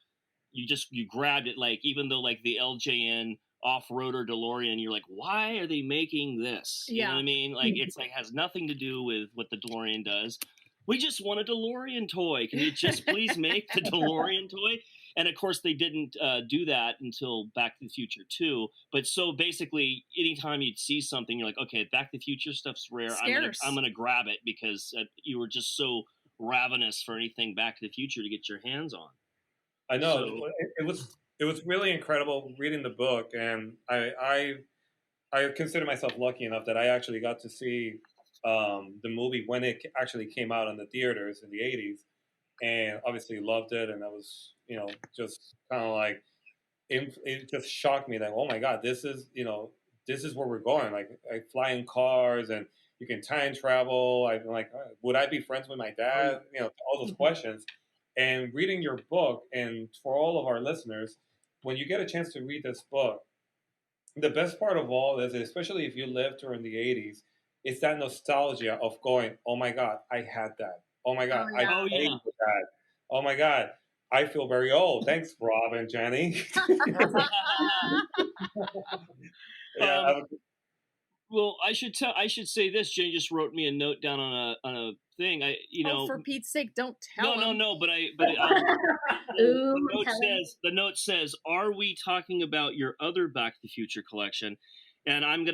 you grabbed it, like, even though like the LJN off-roader DeLorean, you're like, why are they making this? You know what I mean? Like, it's like, has nothing to do with what the DeLorean does. We just want a DeLorean toy. Can you just please make the DeLorean toy? And of course, they didn't do that until Back to the Future 2. But so basically, anytime you'd see something, you're like, okay, Back to the Future stuff's rare. I'm gonna grab it because you were just so ravenous for anything Back to the Future to get your hands on. I know it was really incredible reading the book, and I consider myself lucky enough that I actually got to see the movie when it actually came out in the theaters in the 80s, and obviously loved it. And I was, just kind of like, it just shocked me that, oh my God, this is where we're going. Like flying cars, and you can time travel. I'm like, would I be friends with my dad? All those questions. And reading your book, and for all of our listeners, when you get a chance to read this book, the best part of all is, especially if you lived during the 80s, it's that nostalgia of going, oh my God, I had that. Oh my God, I played with that. Oh my God, I feel very old. Thanks, Rob and Jenny. Well, I should say this. Jenny just wrote me a note down on a thing. For Pete's sake, don't tell him. No. But the note says, "Are we talking about your other Back to the Future collection?" And I'd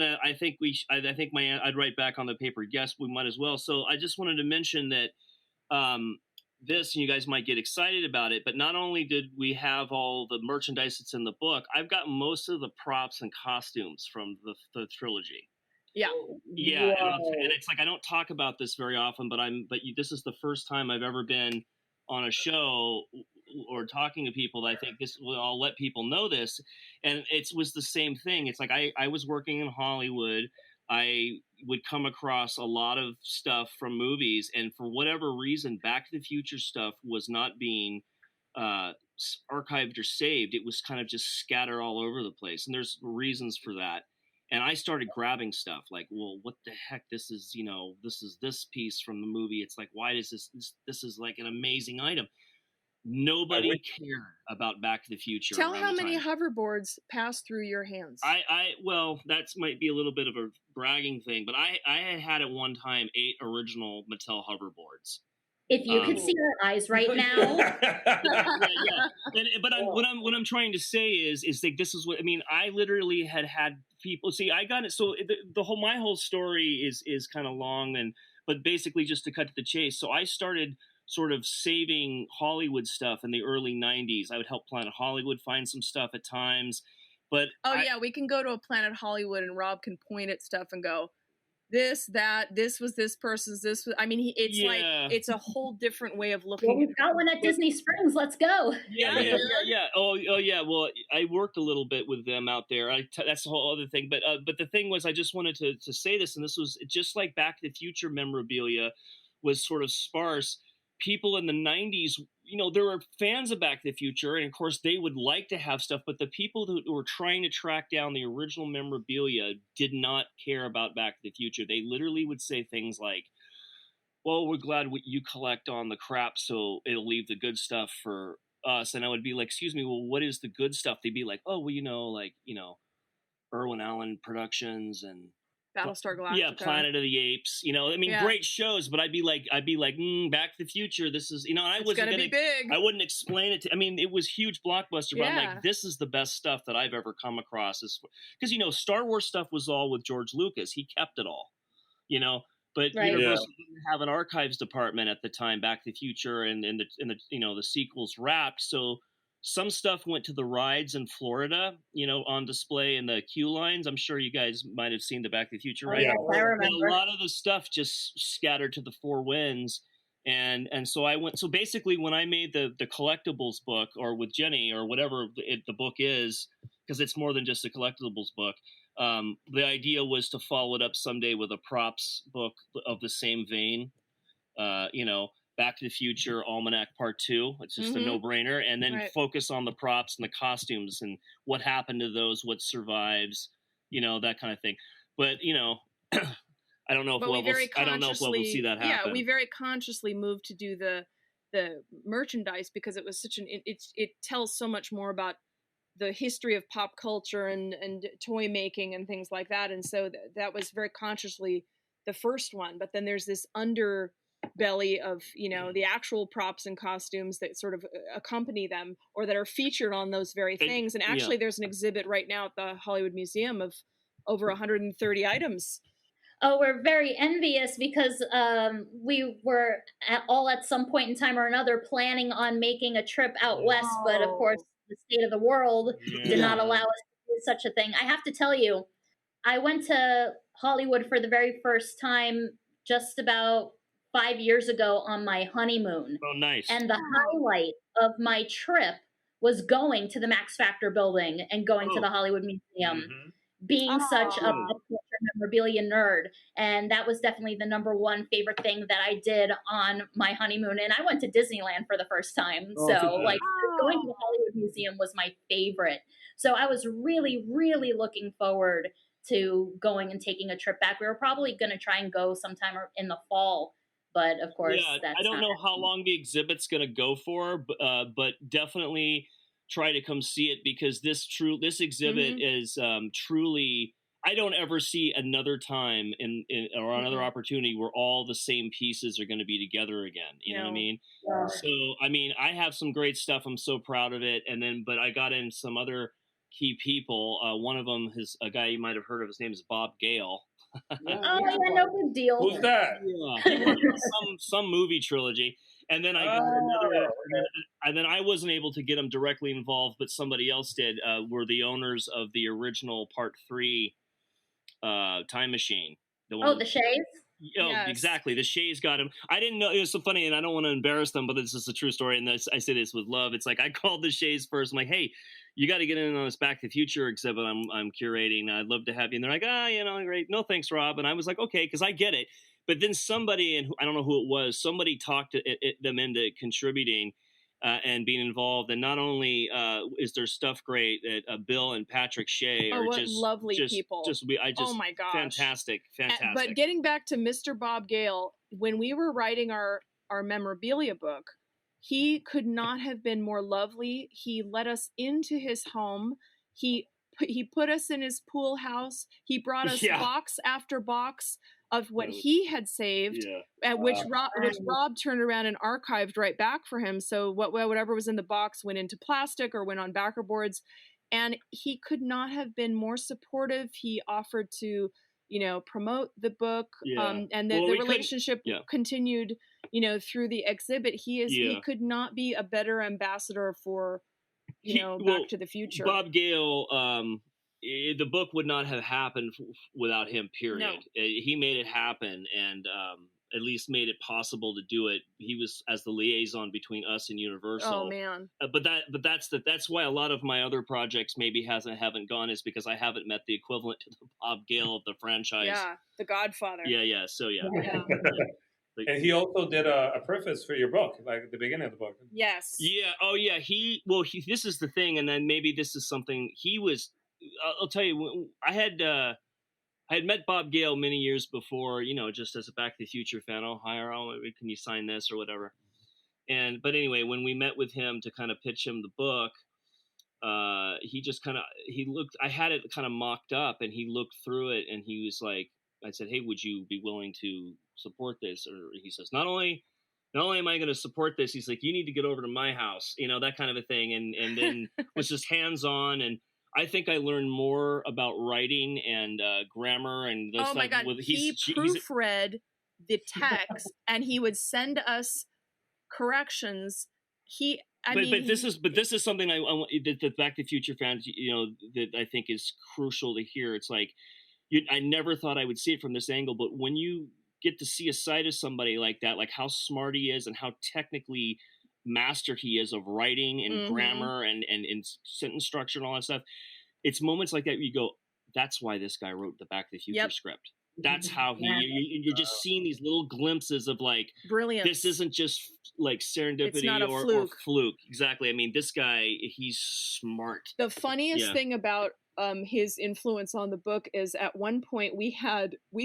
write back on the paper, yes, we might as well. So I just wanted to mention that this, and you guys might get excited about it, but not only did we have all the merchandise that's in the book, I've got most of the props and costumes from the trilogy. Yeah. Yeah. And it's like, I don't talk about this very often, but this is the first time I've ever been on a show or talking to people that I think I'll let people know this, and it was the same thing. It's like I was working in Hollywood. I would come across a lot of stuff from movies, and for whatever reason, Back to the Future stuff was not being archived or saved. It was kind of just scattered all over the place, and there's reasons for that. And I started grabbing stuff like, well, what the heck? This is, this is this piece from the movie. It's like, why does this is like an amazing item. Nobody cared about Back to the Future. Tell how many hoverboards passed through your hands. Well, that might be a little bit of a bragging thing, but I had at one time 8 original Mattel hoverboards. If you could see our eyes right now. But what I'm trying to say is like, this is what I mean. I literally had people see. I got it. So my whole story is kind of long, but basically just to cut to the chase. So I started sort of saving Hollywood stuff in the early 90s. I would help Planet Hollywood find some stuff at times, but we can go to a Planet Hollywood and Rob can point at stuff and go, this was this person's, this was, I mean, it's a whole different way of looking. Well, we've got one at Disney Springs. Let's go. Yeah. Oh yeah. Well, I worked a little bit with them out there. That's the whole other thing. But the thing was, I just wanted to say this, and this was just like Back to the Future memorabilia was sort of sparse. People in the 90s, there were fans of Back to the Future, and of course they would like to have stuff, but the people who were trying to track down the original memorabilia did not care about Back to the Future. They literally would say things like, well, we're glad you collect on the crap, so it'll leave the good stuff for us. And I would be like, excuse me, well, what is the good stuff? They'd be like, oh, well, Irwin Allen Productions and Battlestar Galactica. Yeah, Planet of the Apes. Great shows, but I'd be like, Back to the Future. This is, and I wasn't gonna be big. I wouldn't explain it. It was huge blockbuster, but I'm like, this is the best stuff that I've ever come across. Because Star Wars stuff was all with George Lucas. He kept it all. But Universal didn't have an archives department at the time. Back to the Future and the sequels wrapped, so some stuff went to the rides in Florida, on display in the queue lines. I'm sure you guys might have seen the Back to the Future ride. Yeah, I remember. A lot of the stuff just scattered to the 4 winds. And so I went. So basically, when I made the collectibles book, or with Jenny, or whatever the book is, because it's more than just a collectibles book, the idea was to follow it up someday with a props book of the same vein. Back to the Future, Almanac Part 2. It's just a no-brainer. And then focus on the props and the costumes and what happened to those, what survives, that kind of thing. But, I don't know if we'll see that happen. Yeah, we very consciously moved to do the merchandise because it was it tells so much more about the history of pop culture and toy making and things like that. And so that was very consciously the first one. But then there's this underbelly of the actual props and costumes that sort of accompany them or that are featured on those very things. And actually there's an exhibit right now at the Hollywood Museum of over 130 items. Oh, we're very envious because we were at some point in time or another planning on making a trip out west, but of course the state of the world did not allow us to do such a thing. I have to tell you, I went to Hollywood for the very first time just about 5 years ago on my honeymoon. Oh, nice. And the highlight of my trip was going to the Max Factor building and going to the Hollywood Museum, being such a pop culture memorabilia nerd. And that was definitely the number one favorite thing that I did on my honeymoon. And I went to Disneyland for the first time. So going to the Hollywood Museum was my favorite. So I was really, really looking forward to going and taking a trip back. We were probably going to try and go sometime in the fall. But of course, I don't know how long the exhibit's going to go for, but definitely try to come see it because this exhibit is truly. I don't ever see another time or another opportunity where all the same pieces are going to be together again. You know what I mean? Yeah. So I have some great stuff. I'm so proud of it. But I got in some other key people. One of them is a guy you might have heard of. His name is Bob Gale. Oh, yeah, no big deal. Who's that? Yeah, some movie trilogy. And then I got another, and then I wasn't able to get him directly involved, but somebody else did. Were the owners of the original Part 3 Time Machine. The Shays? Oh, exactly. The Shays got him. I didn't know. It was so funny, and I don't want to embarrass them, but this is a true story, and I say this with love. It's like I called the Shays first. I'm like, hey, you got to get in on this Back to the Future exhibit I'm curating. I'd love to have you. And they're like, great. No, thanks, Rob. And I was like, okay, because I get it. But then somebody, and I don't know who it was, somebody talked them into contributing and being involved. And not only is their stuff great, Bill and Patrick Shea are what just lovely people. Oh my gosh, fantastic. But getting back to Mr. Bob Gale, when we were writing our memorabilia book, he could not have been more lovely. He let us into his home. He put us in his pool house. He brought us box after box of what he had saved, which Rob turned around and archived right back for him. So whatever was in the box went into plastic or went on backer boards. And he could not have been more supportive. He offered to, promote the book, and the relationship continued, through the exhibit. He could not be a better ambassador for, Back to the Future. Bob Gale, the book would not have happened without him, period. No. He made it happen, and at least made it possible to do it. He was as the liaison between us and Universal. Oh man! But that's why a lot of my other projects maybe haven't gone, is because I haven't met the equivalent to the Bob Gale of the franchise. Yeah, the Godfather. Yeah. So yeah. And he also did a preface for your book, like at the beginning of the book. Yes. Yeah. Oh yeah. This is the thing, and then maybe this is something he was. I'll tell you, I had met Bob Gale many years before, just as a Back to the Future fan. Oh, hi, Earl, can you sign this or whatever? But anyway, when we met with him to kind of pitch him the book, he looked. I had it kind of mocked up, and he looked through it, and he was like, I said, hey, would you be willing to support this? Or he says, not only am I going to support this, he's like, you need to get over to my house, that kind of a thing, and then was just hands on. And I think I learned more about writing and grammar and those stuff. My God. He proofread the text and he would send us corrections. But this is something I want the Back to the Future fans, that I think is crucial to hear. It's like, I never thought I would see it from this angle, but when you get to see a side of somebody like that, like how smart he is and how technically master he is of writing and grammar and sentence structure and all that stuff, it's moments like that where you go, that's why this guy wrote the Back to the Future script. That's how you're just seeing these little glimpses of like brilliance. This isn't just like serendipity or fluke. Exactly. I mean, this guy, he's smart. The funniest thing about his influence on the book is at one point we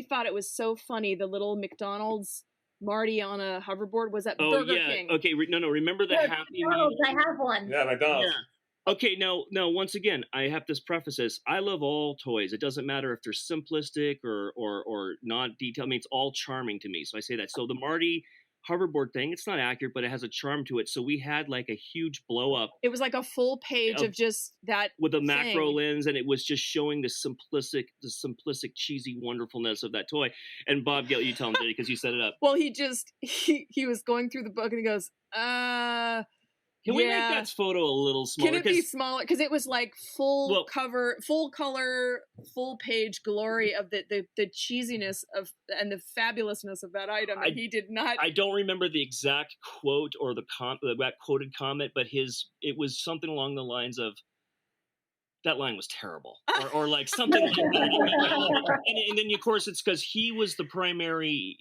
thought it was so funny, the little McDonald's Marty on a hoverboard was at Burger King. Okay, remember the Happy Meal? I have one. Yeah, McDonald's. Yeah. Okay, now, once again, I have to preface this. I love all toys. It doesn't matter if they're simplistic or not detailed. I mean, it's all charming to me. So I say that. So the Marty hoverboard thing, it's not accurate, but it has a charm to it. So we had like a huge blow up. It was like a full page of just that with a macro lens, and it was just showing the simplistic, cheesy wonderfulness of that toy. And Bob Gale, you tell him, because you set it up. Well, he was going through the book and he goes, Can we make that photo a little smaller? Can it be smaller? Because it was like full cover, full color, full page glory of the cheesiness of and the fabulousness of that item. And he did not. I don't remember the exact quote or that quoted comment, but it was something along the lines of, that line was terrible, or like something like that. And then of course it's because he was the primary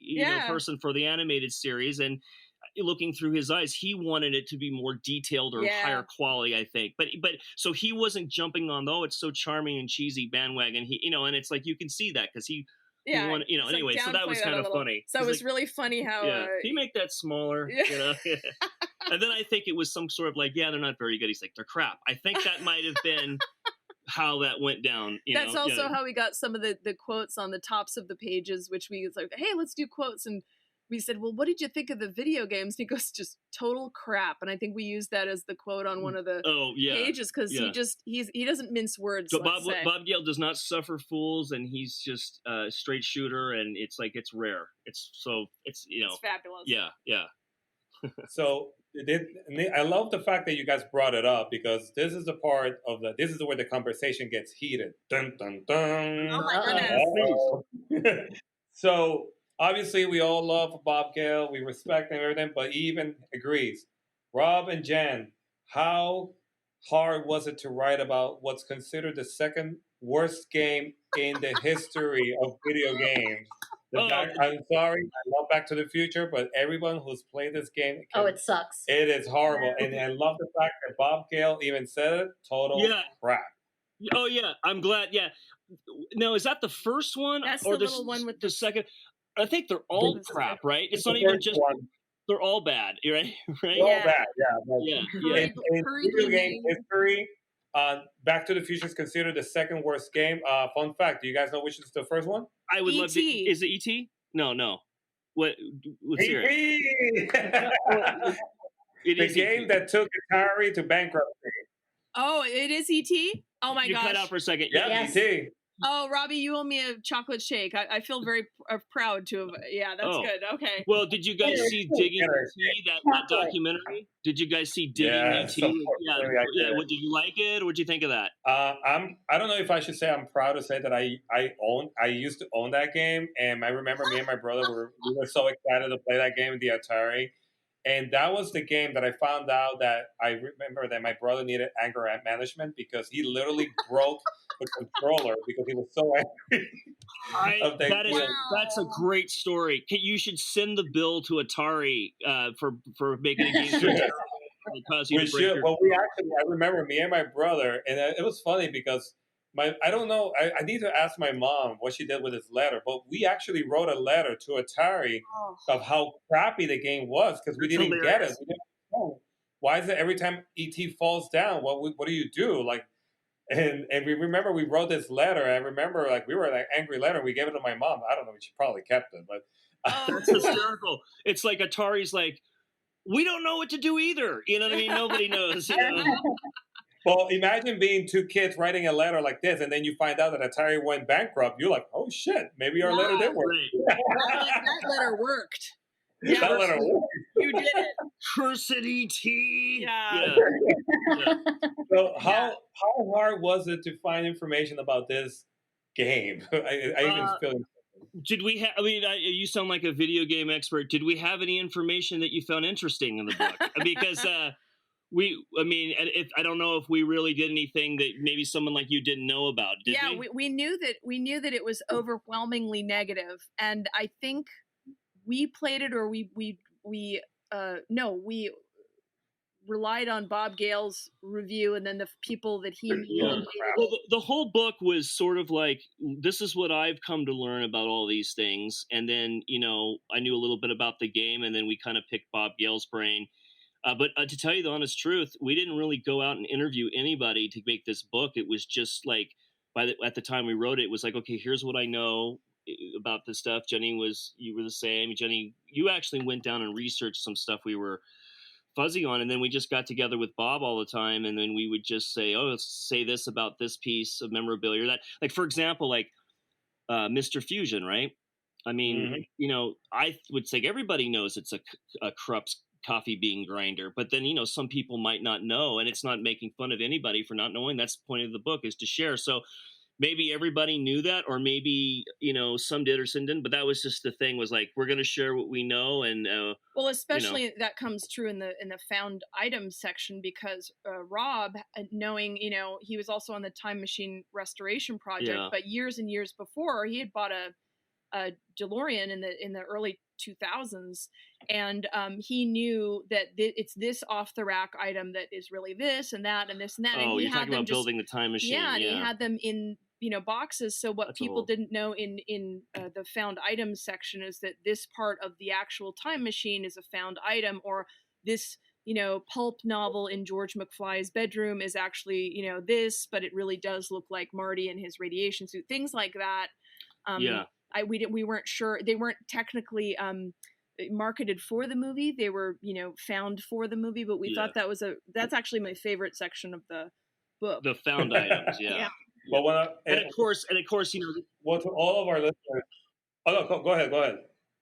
person for the animated series, and looking through his eyes, he wanted it to be more detailed or higher quality, I think. But so he wasn't jumping on, it's so charming and cheesy bandwagon. And it's like you can see that because he wanted, anyway. So that was kind of funny. So it was really funny how can you make that smaller? And then I think it was some sort of like, they're not very good. He's like, they're crap. I think that might have been how that went down. That's also how we got some of the quotes on the tops of the pages, which we was like, hey, let's do quotes. And we said, well, what did you think of the video games? And he goes, just total crap. And I think we used that as the quote on one of the pages because he doesn't mince words. So Bob Gale does not suffer fools, and he's just a straight shooter, and it's like, it's rare. It's fabulous. Yeah. So I love the fact that you guys brought it up, because this is the part of this is where the conversation gets heated. Dun, dun, dun. Oh my goodness. So obviously we all love Bob Gale, we respect him and everything, but he even agrees. Rob and Jen, how hard was it to write about what's considered the second worst game in the history of video games? I'm sorry, I love Back to the Future, but everyone who's played this game, it sucks. it is horrible. And I love the fact that Bob Gale even said it, total crap. Oh yeah, I'm glad. Yeah, no, is that the first one? That's or the little one with the second? I think they're all crap, right? It's not even just one. They're all bad, right? They're all bad, yeah. In video game history, Back to the Future is considered the second worst game. Fun fact: do you guys know which is the first one? I would love to. Is it E.T.? No. Let's hear it. The game that took Atari to bankruptcy. Oh, it is E.T.? Oh my gosh. You cut out for a second. Yeah, E.T. Oh, Robbie, you owe me a chocolate shake. I feel very proud to have. Yeah, that's good. Okay. Well, did you guys see Digging E.T., that documentary? Did you guys see Digging E.T.? Yeah. Did you like it? What did you think of that? I don't know if I should say I'm proud to say that I used to own that game, and I remember me and my brother we were so excited to play that game with the Atari. And that was the game that I found out that I remember that my brother needed anger management because he literally broke the controller because he was so angry. That's a great story. You should send the bill to Atari for making a game. I remember me and my brother, and it was funny because I don't know. I need to ask my mom what she did with this letter, but we actually wrote a letter to Atari of how crappy the game was because we didn't get it. We didn't know. Why is it every time ET falls down? What do you do? Like, and we remember we wrote this letter. I remember we were like angry letter. We gave it to my mom. I don't know. She probably kept it, but that's hysterical. It's like Atari's like, we don't know what to do either. You know what I mean? Nobody knows. You know? Well, imagine being two kids writing a letter like this, and then you find out that Atari went bankrupt. You're like, oh shit, maybe our letter did work. That letter worked. Yeah, that letter worked. You did it. Curse it, E.T. Yeah. So how hard was it to find information about this game? I even feel. Did we have? I mean, you sound like a video game expert. Did we have any information that you found interesting in the book? Because. I don't know if we really did anything that maybe someone like you didn't know about. Did we? We knew that it was overwhelmingly negative, and I think we played it, or we relied on Bob Gale's review, and then the people that he knew. Well, the whole book was sort of like, this is what I've come to learn about all these things, and then I knew a little bit about the game, and then we kind of picked Bob Gale's brain. But to tell you the honest truth, we didn't really go out and interview anybody to make this book. It was just like, at the time we wrote it, it was like, okay, here's what I know about this stuff. Jenny, you were the same. Jenny, you actually went down and researched some stuff we were fuzzy on, and then we just got together with Bob all the time, and then we would just say, oh, let's say this about this piece of memorabilia. That, like, for example, like Mr. Fusion, right? I mean, I would say everybody knows it's a Krupp's coffee bean grinder, but then some people might not know, and it's not making fun of anybody for not knowing. That's the point of the book, is to share. So maybe everybody knew that, or maybe some did or some didn't, but that was just the thing, was like, we're going to share what we know. And well, especially that comes true in the found items section, because Rob, knowing he was also on the Time Machine restoration project, but years and years before, he had bought a DeLorean in the early 2000s, and he knew that it's this off the rack item that is really this and that and this and that. Oh, and he you're had talking about building the time machine. Yeah, and he had them in boxes. So what people didn't know in the found items section is that this part of the actual time machine is a found item, or this pulp novel in George McFly's bedroom is actually this, but it really does look like Marty in his radiation suit. Things like that. We weren't sure. They weren't technically marketed for the movie. They were, found for the movie, but we thought that's actually my favorite section of the book. The found items, yeah. Well, and of course, well, to all of our listeners. Oh no, go ahead.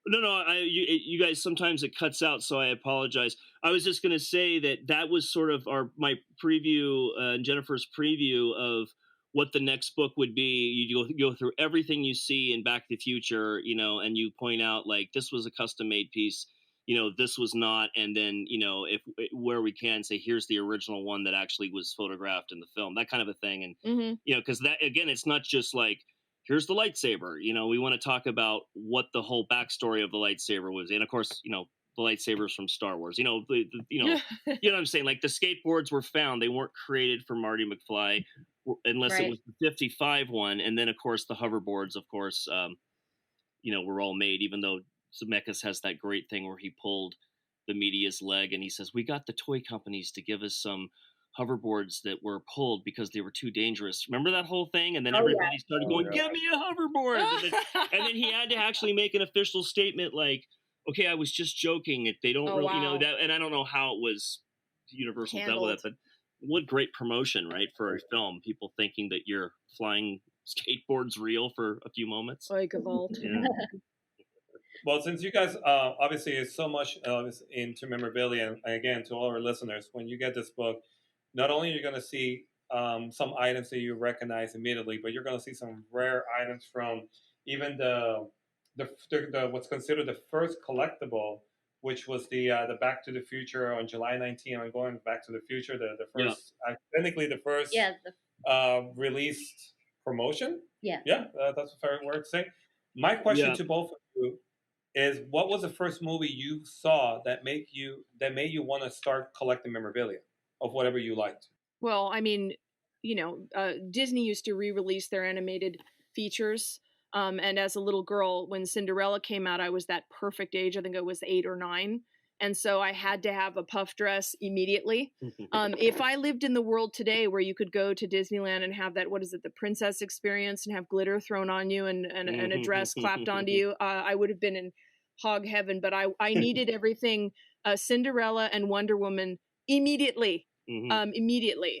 No, you guys, sometimes it cuts out, so I apologize. I was just going to say that was sort of my preview, Jennifer's preview of what the next book would be. You go through everything you see in Back to the Future, you know, and you point out like this was a custom made piece, you know, this was not, and then, you know, if where we can say here's the original one that actually was photographed in the film, that kind of a thing. And you know, because that again, it's not just like here's the lightsaber, you know, we want to talk about what the whole backstory of the lightsaber was, and of course, you know, the lightsabers from Star Wars, you know, you know, you know what I'm saying, like the skateboards were found, they weren't created for Marty McFly unless it was the 55 one, and then of course the hoverboards, of course, you know, were all made, even though Zemeckis has that great thing where he pulled the media's leg and he says, we got the toy companies to give us some hoverboards that were pulled because they were too dangerous. Remember that whole thing? And then everybody started going, give me a hoverboard. And then he had to actually make an official statement like, okay, I was just joking. If they don't really, you know, that, and I don't know how it was Universal dealt with it, but what great promotion, right? For a film, people thinking that you're flying skateboards real for a few moments. Like a vault. Yeah. Well, since you guys obviously is so much into memorabilia, and again, to all our listeners, when you get this book, not only are you going to see some items that you recognize immediately, but you're going to see some rare items from even the what's considered the first collectible, which was the Back to the Future on July 19th. I'm going Back to the Future, the first, technically the first released promotion. Yeah, that's a fair word to say. My question to both of you is, what was the first movie you saw that made you want to start collecting memorabilia of whatever you liked? Well, I mean, you know, Disney used to re-release their animated features. And as a little girl, when Cinderella came out, I was that perfect age. I think I was 8 or 9. And so I had to have a puff dress immediately. If I lived in the world today where you could go to Disneyland and have that, what is it, the princess experience, and have glitter thrown on you and a dress clapped onto you, I would have been in hog heaven. But I needed everything Cinderella and Wonder Woman immediately. Immediately.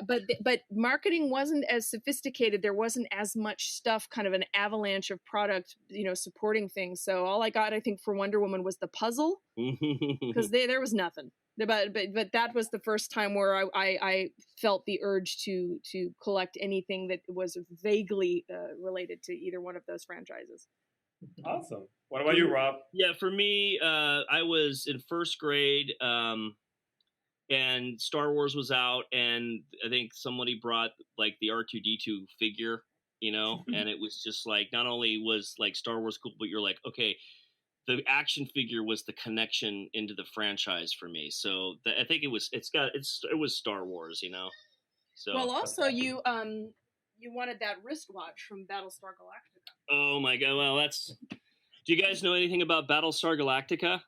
But marketing wasn't as sophisticated. There wasn't as much stuff, kind of an avalanche of product, you know, supporting things. So all I got, I think, for Wonder Woman was the puzzle, because there was nothing. But that was the first time where I felt the urge to collect anything that was vaguely related to either one of those franchises. Awesome. What about you, Rob? Yeah, for me, I was in first grade. And Star Wars was out, and I think somebody brought like the R2-D2 figure, you know, and it was just like, not only was like Star Wars cool, but you're like, okay, the action figure was the connection into the franchise for me. So I think it was Star Wars, you know. So well, also you wanted that wristwatch from Battlestar Galactica. Oh my God! Well, do you guys know anything about Battlestar Galactica?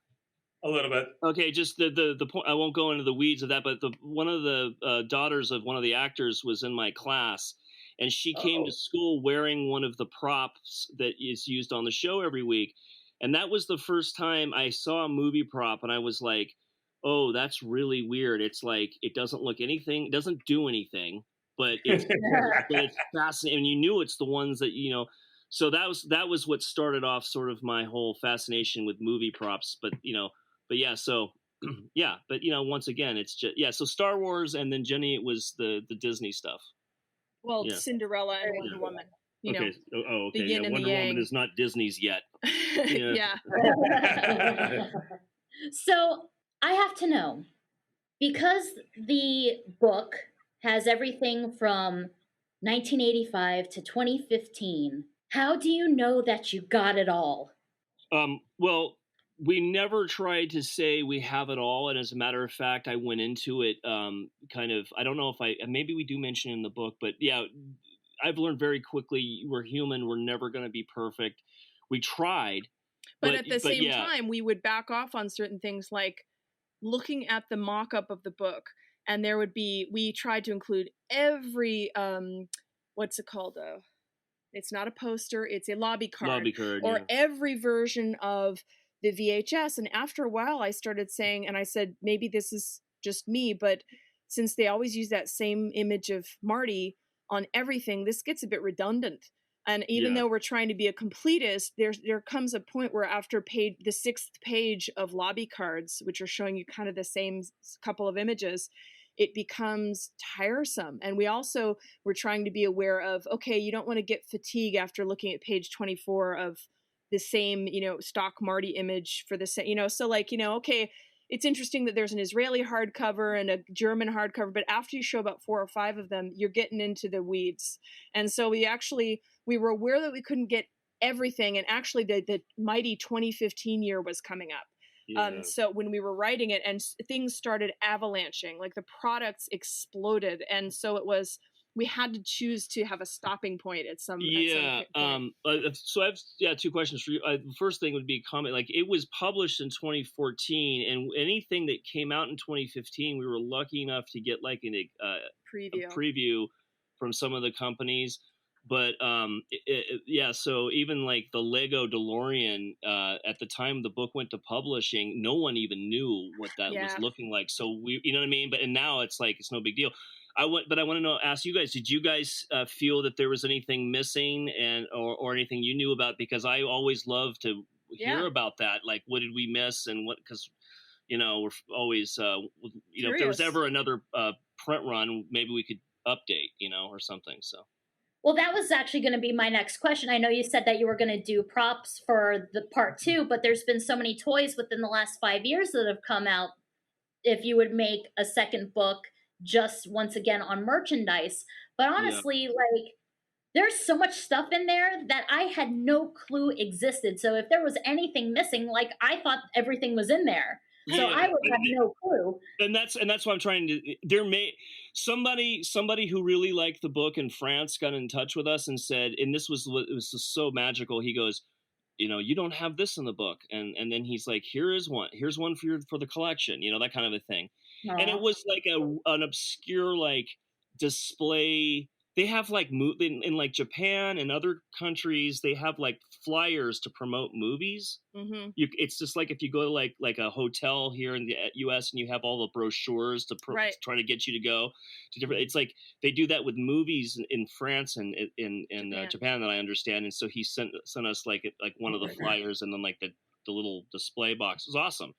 A little bit. Okay, just the point. I won't go into the weeds of that, but one of the daughters of one of the actors was in my class, and she came to school wearing one of the props that is used on the show every week, and that was the first time I saw a movie prop, and I was like, "Oh, that's really weird." It's like it doesn't look anything, it doesn't do anything, but it's fascinating, and you knew it's the ones that you know. So that was what started off sort of my whole fascination with movie props, but you know. But yeah, so yeah, but you know, once again, it's just so Star Wars, and then Jenny, it was the Disney stuff. Well, Cinderella and Wonder Woman. You know, okay. The yin and Wonder the yang. Woman is not Disney's yet. Yeah. So I have to know, because the book has everything from 1985 to 2015, how do you know that you got it all? Well, we never tried to say we have it all. And as a matter of fact, I went into it kind of, I don't know if maybe we do mention it in the book, but yeah, I've learned very quickly, we're human. We're never going to be perfect. We tried. But at the same time, we would back off on certain things, like looking at the mock-up of the book. And we tried to include every, what's it called? It's not a poster. It's a lobby card. Or every version of the VHS. And after a while I started saying, and I said, maybe this is just me, but since they always use that same image of Marty on everything, this gets a bit redundant. And even though we're trying to be a completist, there comes a point where after the 6th page of lobby cards, which are showing you kind of the same couple of images, it becomes tiresome. And we also were trying to be aware of, okay, you don't want to get fatigue after looking at page 24 of the same, stock Marty image for the same, so like, okay, it's interesting that there's an Israeli hardcover and a German hardcover, but after you show about 4 or 5 of them, you're getting into the weeds. And so we were aware that we couldn't get everything. And actually the mighty 2015 year was coming up. Yeah. So when we were writing it and things started avalanching, like the products exploded. And so we had to choose to have a stopping point at some point. So I have 2 questions for you. The first thing would be a comment. Like, it was published in 2014, and anything that came out in 2015, we were lucky enough to get like a preview from some of the companies. But so even like the Lego DeLorean, at the time the book went to publishing, no one even knew what that was looking like. So you know what I mean? And now it's like, it's no big deal. I want to ask you guys, did you guys feel that there was anything missing or anything you knew about? Because I always love to hear about that. Like, what did we miss and what, because, we're always, if there was ever another print run, maybe we could update, or something. So. Well, that was actually going to be my next question. I know you said that you were going to do props for the part 2, but there's been so many toys within the last 5 years that have come out. If you would make a second book just once again on merchandise. But honestly, like, there's so much stuff in there that I had no clue existed. So if there was anything missing, like, I thought everything was in there. So I would have no clue. And that's what I'm trying to. Somebody who really liked the book in France got in touch with us and said, and it was just so magical. He goes, you don't have this in the book, and then he's like, here's one for the collection, that kind of a thing. Aww. And it was like an obscure like display. They have like in like Japan and other countries, they have like flyers to promote movies. Mm-hmm. It's just like if you go to like a hotel here in the U.S. and you have all the brochures to try to get you to go to different. It's like they do that with movies in France and in Japan that I understand. And so he sent us like one of the flyers and then like the little display box. It was awesome.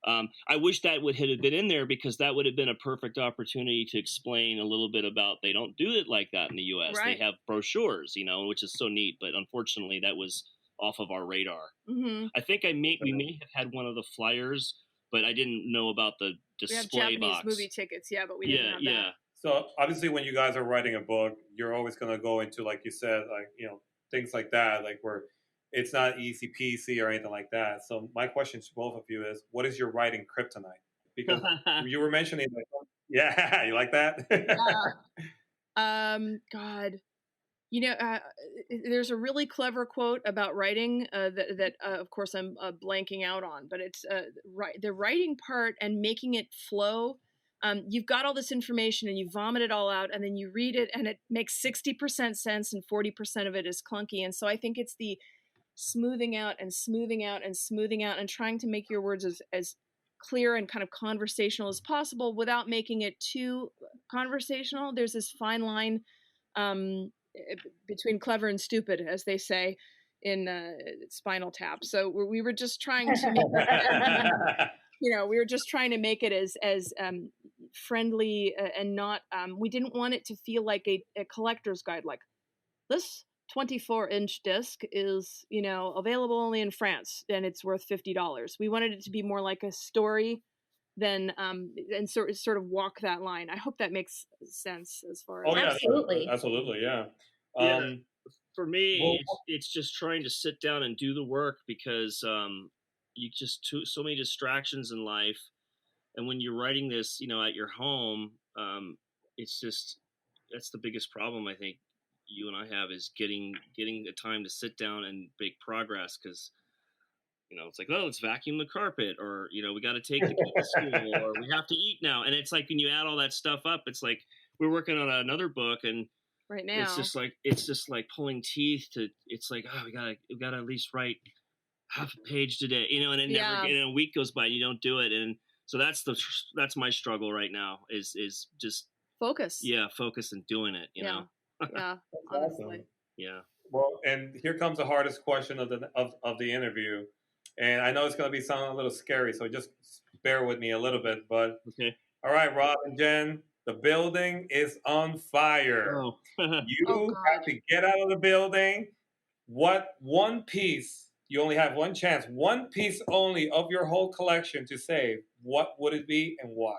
I wish that would have been in there because that would have been a perfect opportunity to explain a little bit about, they don't do it like that in the U.S. Right. They have brochures, which is so neat. But unfortunately, that was off of our radar. Mm-hmm. I think we may have had one of the flyers, but I didn't know about the display box. We have Japanese movie tickets, but we didn't have that. So obviously, when you guys are writing a book, you're always going to go into, like you said, like, things like that, like where it's not easy peasy or anything like that. So my question to both of you is, what is your writing kryptonite? Because you were mentioning, like, you like that? God, there's a really clever quote about writing that of course I'm blanking out on, but it's the writing part and making it flow. You've got all this information and you vomit it all out and then you read it and it makes 60% sense and 40% of it is clunky. And so I think it's the smoothing out and trying to make your words as clear and kind of conversational as possible without making it too conversational. There's this fine line between clever and stupid, as they say in Spinal Tap. So we were just trying to make we were just trying to make it as friendly and not we didn't want it to feel like a collector's guide, like this 24-inch disc is, available only in France and it's worth $50. We wanted it to be more like a story than and sort of walk that line. I hope that makes sense as far as absolutely, yeah. For me, it's just trying to sit down and do the work because you just so many distractions in life, and when you're writing this, at your home, it's just that's the biggest problem I think you and I have is getting the time to sit down and make progress because it's like, let's vacuum the carpet, or we got to take the kid to school, or we have to eat now. And it's like when you add all that stuff up, it's like we're working on another book, and right now it's just like pulling teeth. It's like, we gotta at least write half a page today, and it never, and a week goes by and you don't do it, and so that's my struggle right now is just focus. Yeah, focus and doing it. You know. Yeah, honestly. Yeah. Well, and here comes the hardest question of the interview. And I know it's going to be sounding a little scary, so just bear with me a little bit. But okay. All right, Rob and Jen, the building is on fire. Oh. You have to get out of the building. What one piece, you only have one chance, one piece only of your whole collection to save. What would it be and why?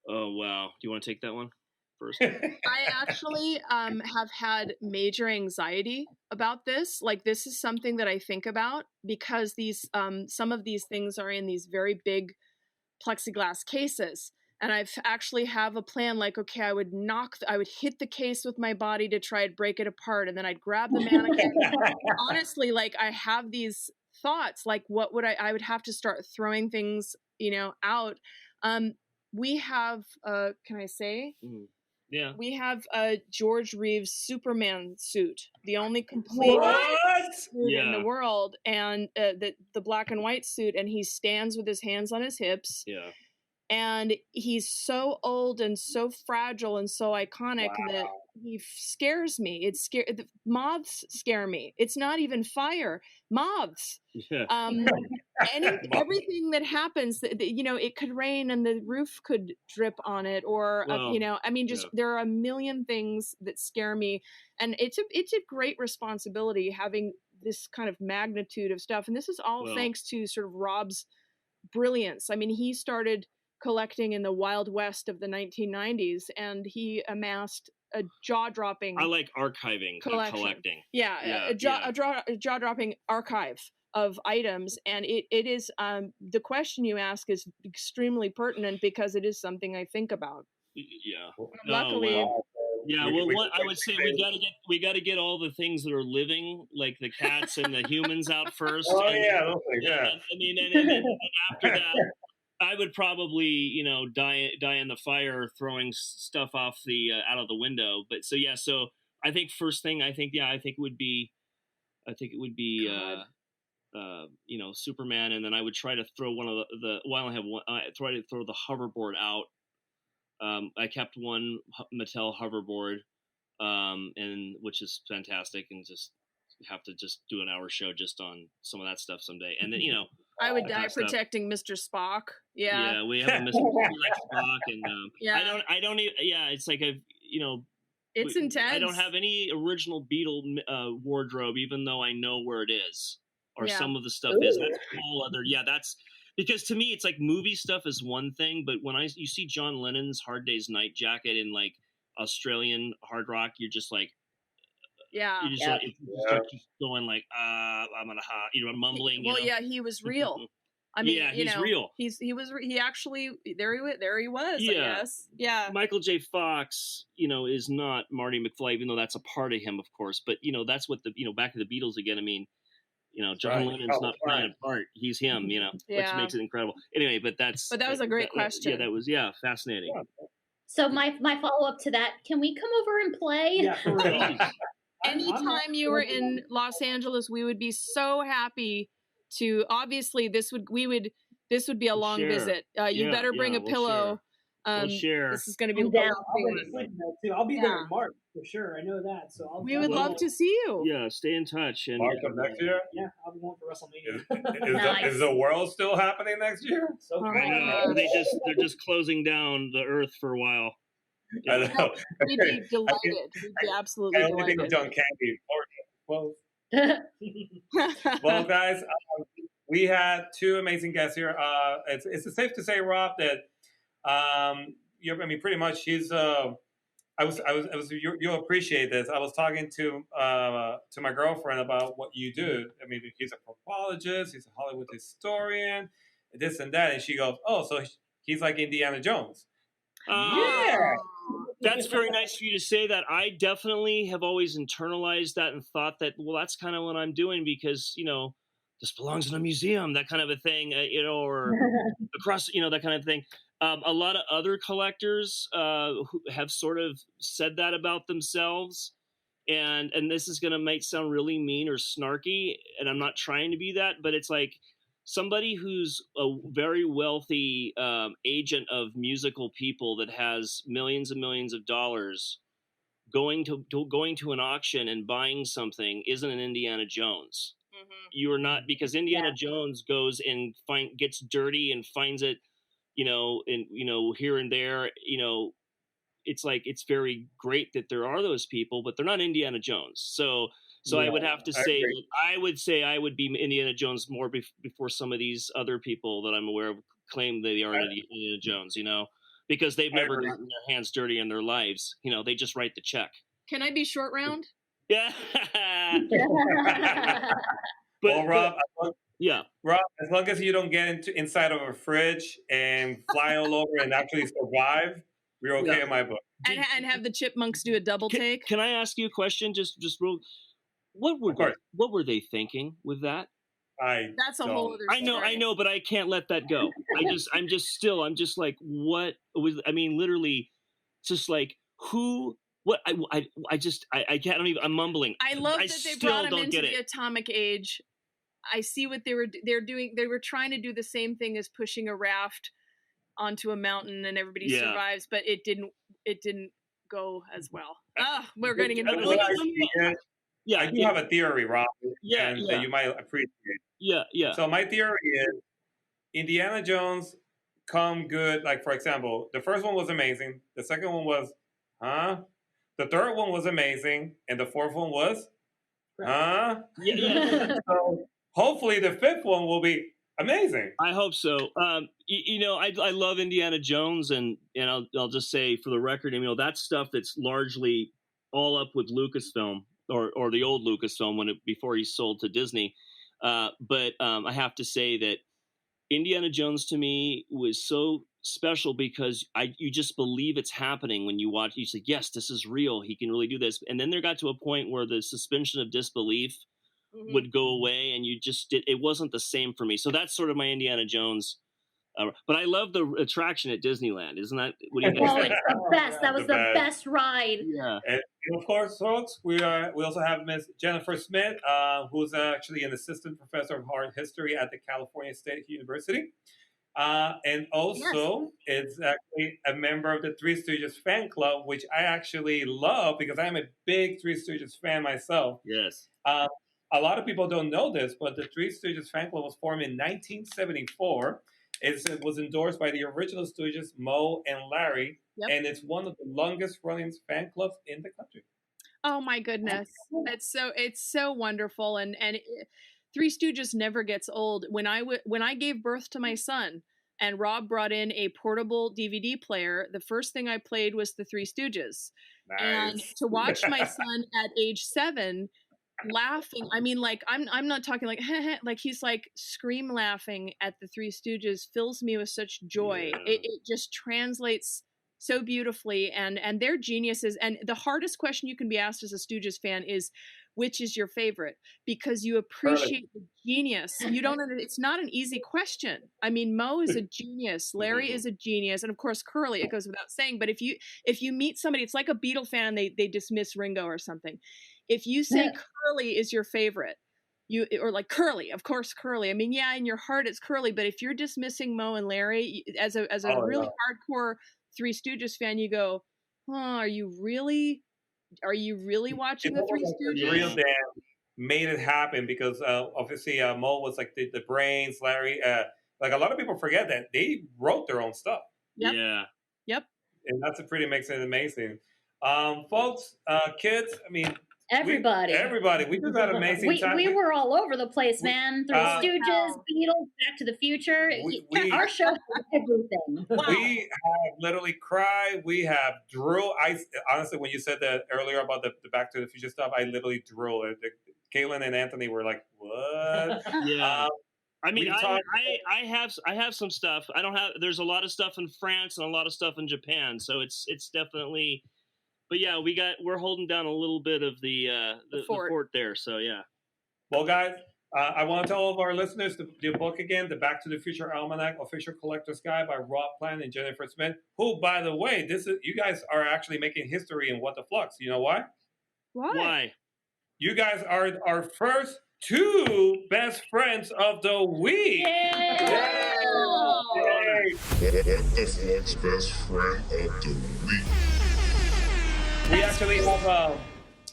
Oh, wow. Do you want to take that one first? I actually have had major anxiety about this. Like, this is something that I think about because these some of these things are in these very big plexiglass cases. And I've actually have a plan, like, okay, I would hit the case with my body to try and break it apart. And then I'd grab the mannequin. Honestly, like, I have these thoughts, like, what would I would have to start throwing things, out. We have, can I say? Yeah. We have a George Reeves Superman suit, the only complete suit in the world, and the black and white suit, and he stands with his hands on his hips. Yeah. And he's so old and so fragile and so iconic that he scares me. The moths scare me. It's not even fire, moths. Yeah. Everything that happens, it could rain and the roof could drip on it, or there are a million things that scare me, and it's a great responsibility having this kind of magnitude of stuff. And this is all thanks to sort of Rob's brilliance. I mean, he started collecting in the Wild West of the 1990s, and he amassed a jaw-dropping. I like archiving, collecting. A jaw-dropping archive of items, and it is the question you ask is extremely pertinent because it is something I think about. Yeah. Luckily. I would say we got to get all the things that are living, like the cats and the humans, out first. And after that, I would probably, die in the fire throwing stuff off the out of the window. But so I think first thing it would be Superman, and then I would try to throw one of try to throw the hoverboard out. I kept one Mattel hoverboard, and which is fantastic, and just have to just do an hour show just on some of that stuff someday. And then I would die protecting Mr. Spock. Yeah, we have a Mr. Spock, and I don't even. Yeah, it's like it's intense. I don't have any original Beatle wardrobe, even though I know where it is, or some of the stuff is. That's all other. Yeah, that's because to me it's like movie stuff is one thing, but when you see John Lennon's Hard Day's Night jacket in like Australian hard rock, you're just like. Yeah. You just just going like, I'm gonna, mumbling. Well, he was real. I mean, he's real. He actually, there he was. I guess. Yeah. Michael J. Fox, is not Marty McFly, even though that's a part of him, of course. But that's what back to the Beatles again. I mean, John Lennon's not playing a part; he's him. Which makes it incredible. Anyway, but that was a great question. Yeah, that was fascinating. So my follow up to that: can we come over and play? Yeah, for real. Anytime you were in Los Angeles, we would be so happy to. Obviously, this would be a long visit. You better bring a pillow. We'll share. This is going to be. I'll be there in March for sure. I know that. So we would love to see you. Yeah, stay in touch. And March of next year. Yeah, I'll be going for WrestleMania. Is the world still happening next year? So I know. They're just closing down the Earth for a while. I know. We'd be delighted. We'd be absolutely delighted. I think John Candy. Well, guys, we had two amazing guests here. It's safe to say, Rob, that pretty much he's. You'll appreciate this. I was talking to my girlfriend about what you do. I mean, he's a propologist, he's a Hollywood historian, this and that, and she goes, "Oh, so he's like Indiana Jones." Yeah. That's very nice for you to say that. I definitely have always internalized that and thought that, well, that's kind of what I'm doing because, this belongs in a museum, that kind of a thing, or across, that kind of thing. A lot of other collectors who have sort of said that about themselves. And this is going to sound really mean or snarky, and I'm not trying to be that, but it's like, somebody who's a very wealthy agent of musical people that has millions and millions of dollars going to an auction and buying something isn't an Indiana Jones. Mm-hmm. You are not, because Indiana Jones goes and gets dirty and finds it and here and there, it's like it's very great that there are those people, but they're not Indiana Jones. So I would have to say I would be Indiana Jones more before some of these other people that I'm aware of claim they are Indiana Jones, because they've never gotten their hands dirty in their lives. They just write the check. Can I be short round? Yeah. Well, Rob, Rob, as long as you don't get inside of a fridge and fly all over and actually survive, we're okay in my book. And have the chipmunks do a double take. Can I ask you a question? Just real. What were they thinking with that? That's a whole other story. I know, but I can't let that go. I'm just like, what was? I mean, literally, just like who. What I can't even. I'm mumbling. I love that they brought him into the atomic age. I see what they're doing. They were trying to do the same thing as pushing a raft onto a mountain and everybody survives, but it didn't go as well. We're getting into I do have a theory, Rob, that you might appreciate. Yeah. So my theory is Indiana Jones come good. Like, for example, the first one was amazing. The second one was, The third one was amazing. And the fourth one was, Yeah. So hopefully the fifth one will be amazing. I hope so. I love Indiana Jones, and I'll just say for the record, that's stuff that's largely all up with Lucasfilm or the old Lucasfilm before he sold to Disney. But I have to say that Indiana Jones to me was so special because you just believe it's happening when you watch. You say, yes, this is real. He can really do this. And then there got to a point where the suspension of disbelief would go away, and it wasn't the same for me. So that's sort of my Indiana Jones. But I love the attraction at Disneyland. Isn't that what do you guys think? It's the best. That was the best ride. Yeah. And of course, folks, we also have Miss Jennifer Smith, who's actually an assistant professor of art history at the California State University. And also is actually a member of the Three Stooges fan club, which I actually love because I'm a big Three Stooges fan myself. Yes. A lot of people don't know this, but the Three Stooges fan club was formed in 1974. It was endorsed by the original Stooges, Moe and Larry, and it's one of the longest running fan clubs in the country. Oh my goodness, it's so wonderful, and Three Stooges never gets old. When I gave birth to my son, and Rob brought in a portable DVD player, the first thing I played was the Three Stooges, and to watch my son at age 7. Laughing, I mean, like I'm not talking like like he's like scream laughing at the Three Stooges fills me with such joy. It just translates so beautifully, and they're geniuses. And the hardest question you can be asked as a Stooges fan is, which is your favorite? Because you appreciate the genius. You don't. It's not an easy question. I mean, Moe is a genius. Larry is a genius, and of course Curly. It goes without saying. But if you meet somebody, it's like a Beatle fan. They dismiss Ringo or something. If you say Curly is your favorite, or like Curly, of course Curly. I mean, yeah, in your heart it's Curly, but if you're dismissing Moe and Larry as a really hardcore Three Stooges fan, you go, are you really watching the Three Stooges? Real Dan made it happen because obviously Moe was like the brains, Larry. Like a lot of people forget that they wrote their own stuff. Yep. Yeah. Yep. And that's makes it amazing. Folks, kids, I mean, Everybody. We just had an amazing time. We were all over the place, man. Three Stooges, Beatles, Back to the Future. Our show was everything. Wow. We have literally cried. We have drooled. Honestly, when you said that earlier about the Back to the Future stuff, I literally drooled. Caitlin and Anthony were like, what? Yeah. I mean, I have some stuff. I don't have. There's a lot of stuff in France and a lot of stuff in Japan, so it's definitely. But yeah, we're holding down a little bit of the fort there. So yeah. Well, guys, I want to tell all of our listeners the book again, the Back to the Future Almanac, Official Collector's Guide by Rob Klein and Jennifer Smith. Who, by the way, you guys are actually making history in What the Flux. You know why? Why? You guys are our first 2 best friends of the week. Yeah. What the Flux best friend of the week? We actually have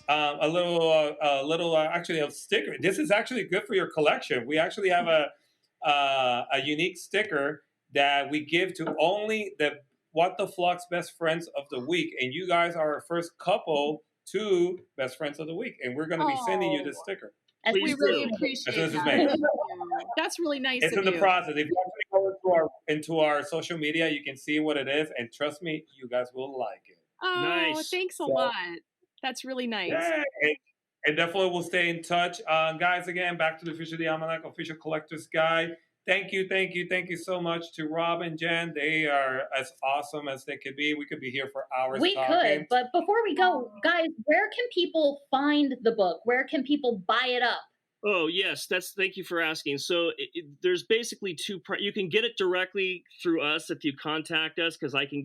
a little actually a sticker. This is actually good for your collection. We actually have a unique sticker that we give to only the What the Flux Best Friends of the Week. And you guys are our first couple to Best Friends of the Week. And we're going to be sending you this sticker. We really appreciate that. That's really nice It's of in the you. process. If you actually go into our social media, you can see what it is. And trust me, you guys will like it. Oh, thanks a lot. That's really nice. Yeah, and definitely we'll stay in touch. Guys, again, back to the Official the Almanac Official Collector's Guide. Thank you so much to Rob and Jen. They are as awesome as they could be. We could be here for hours We talking. could, but before we go, guys, where can people find the book? Where can people buy it up? Oh, yes. Thank you for asking. So there's basically you can get it directly through us if you contact us, because I can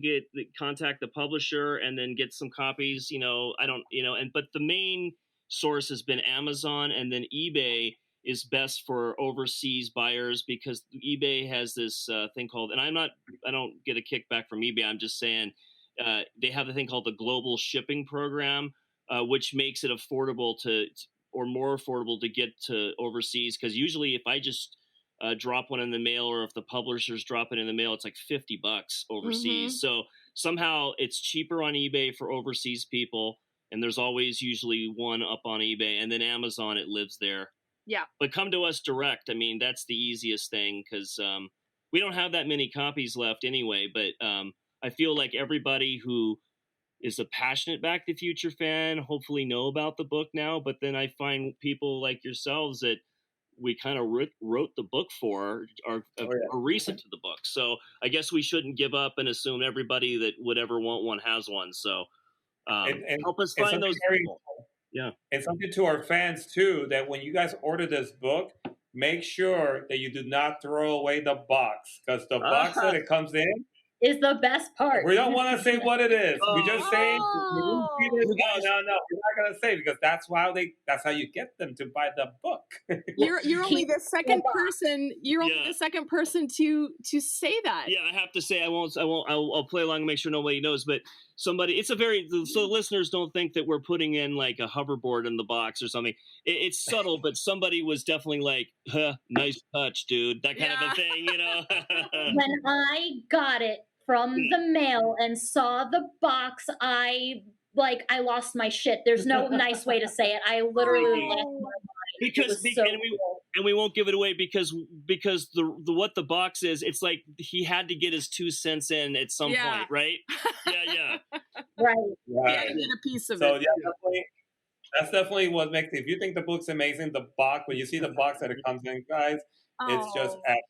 contact the publisher and then get some copies. But the main source has been Amazon, and then eBay is best for overseas buyers, because eBay has this thing called, and I don't get a kickback from eBay. I'm just saying they have a thing called the Global Shipping Program, which makes it affordable or more affordable to get to overseas. Because usually if I just drop one in the mail, or if the publishers drop it in the mail, it's like $50 overseas. So somehow it's cheaper on eBay for overseas people. And there's always usually one up on eBay, and then Amazon, it lives there. Yeah. But come to us direct. I mean, that's the easiest thing, because we don't have that many copies left anyway. But I feel like everybody who is a passionate Back to the Future fan hopefully know about the book now. But then I find people like yourselves that we kind of wrote the book for are recent to the book. So I guess we shouldn't give up and assume everybody that would ever want one has one. So and help us find those people. Yeah. And something to our fans too, that when you guys order this book, make sure that you do not throw away the box, because the box that it comes in is the best part. We don't want to say what it is. We just say, no, we're not going to say, because that's how you get them to buy the book. You're only the second person. You're only the second person to say that. Yeah, I have to say I won't. I'll play along and make sure nobody knows. But so the listeners don't think that we're putting in like a hoverboard in the box or something. It's subtle, but somebody was definitely like, nice touch, dude. That kind of a thing, When I got it from the mail and saw the box, I lost my shit. There's no nice way to say it. I literally lost my mind. Because we won't give it away because the what the box is, it's like he had to get his 2 cents in at some point, right? Yeah. Right. He had to get a piece of it. So that's definitely what makes it. If you think the book's amazing, the box, when you see the box that it comes in, guys, it's just epic.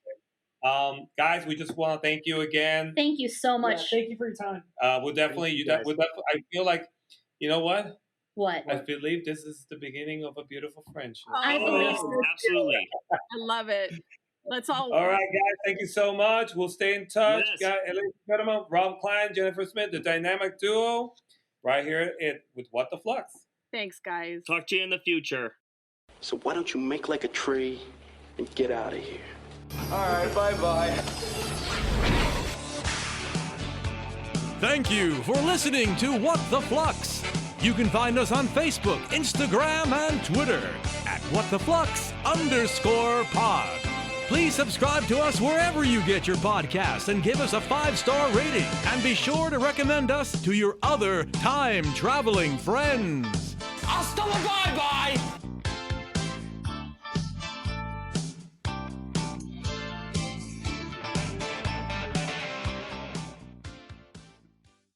Guys, we just want to thank you again. Thank you so much. Thank you for your time. We'll definitely, I feel like, you know what? What? I believe this is the beginning of a beautiful friendship. I believe so. Absolutely. I love it. Let's all. All right, guys. Thank you so much. We'll stay in touch. Yes. Guys, ladies and gentlemen, Rob Klein, Jennifer Smith, the dynamic duo, right here with What the Flux. Thanks, guys. Talk to you in the future. So why don't you make like a tree and get out of here? All right, bye-bye. Thank you for listening to What the Flux. You can find us on Facebook, Instagram, and Twitter at WhatTheFlux_pod. Please subscribe to us wherever you get your podcasts and give us a 5-star rating. And be sure to recommend us to your other time-traveling friends. Hasta la bye-bye!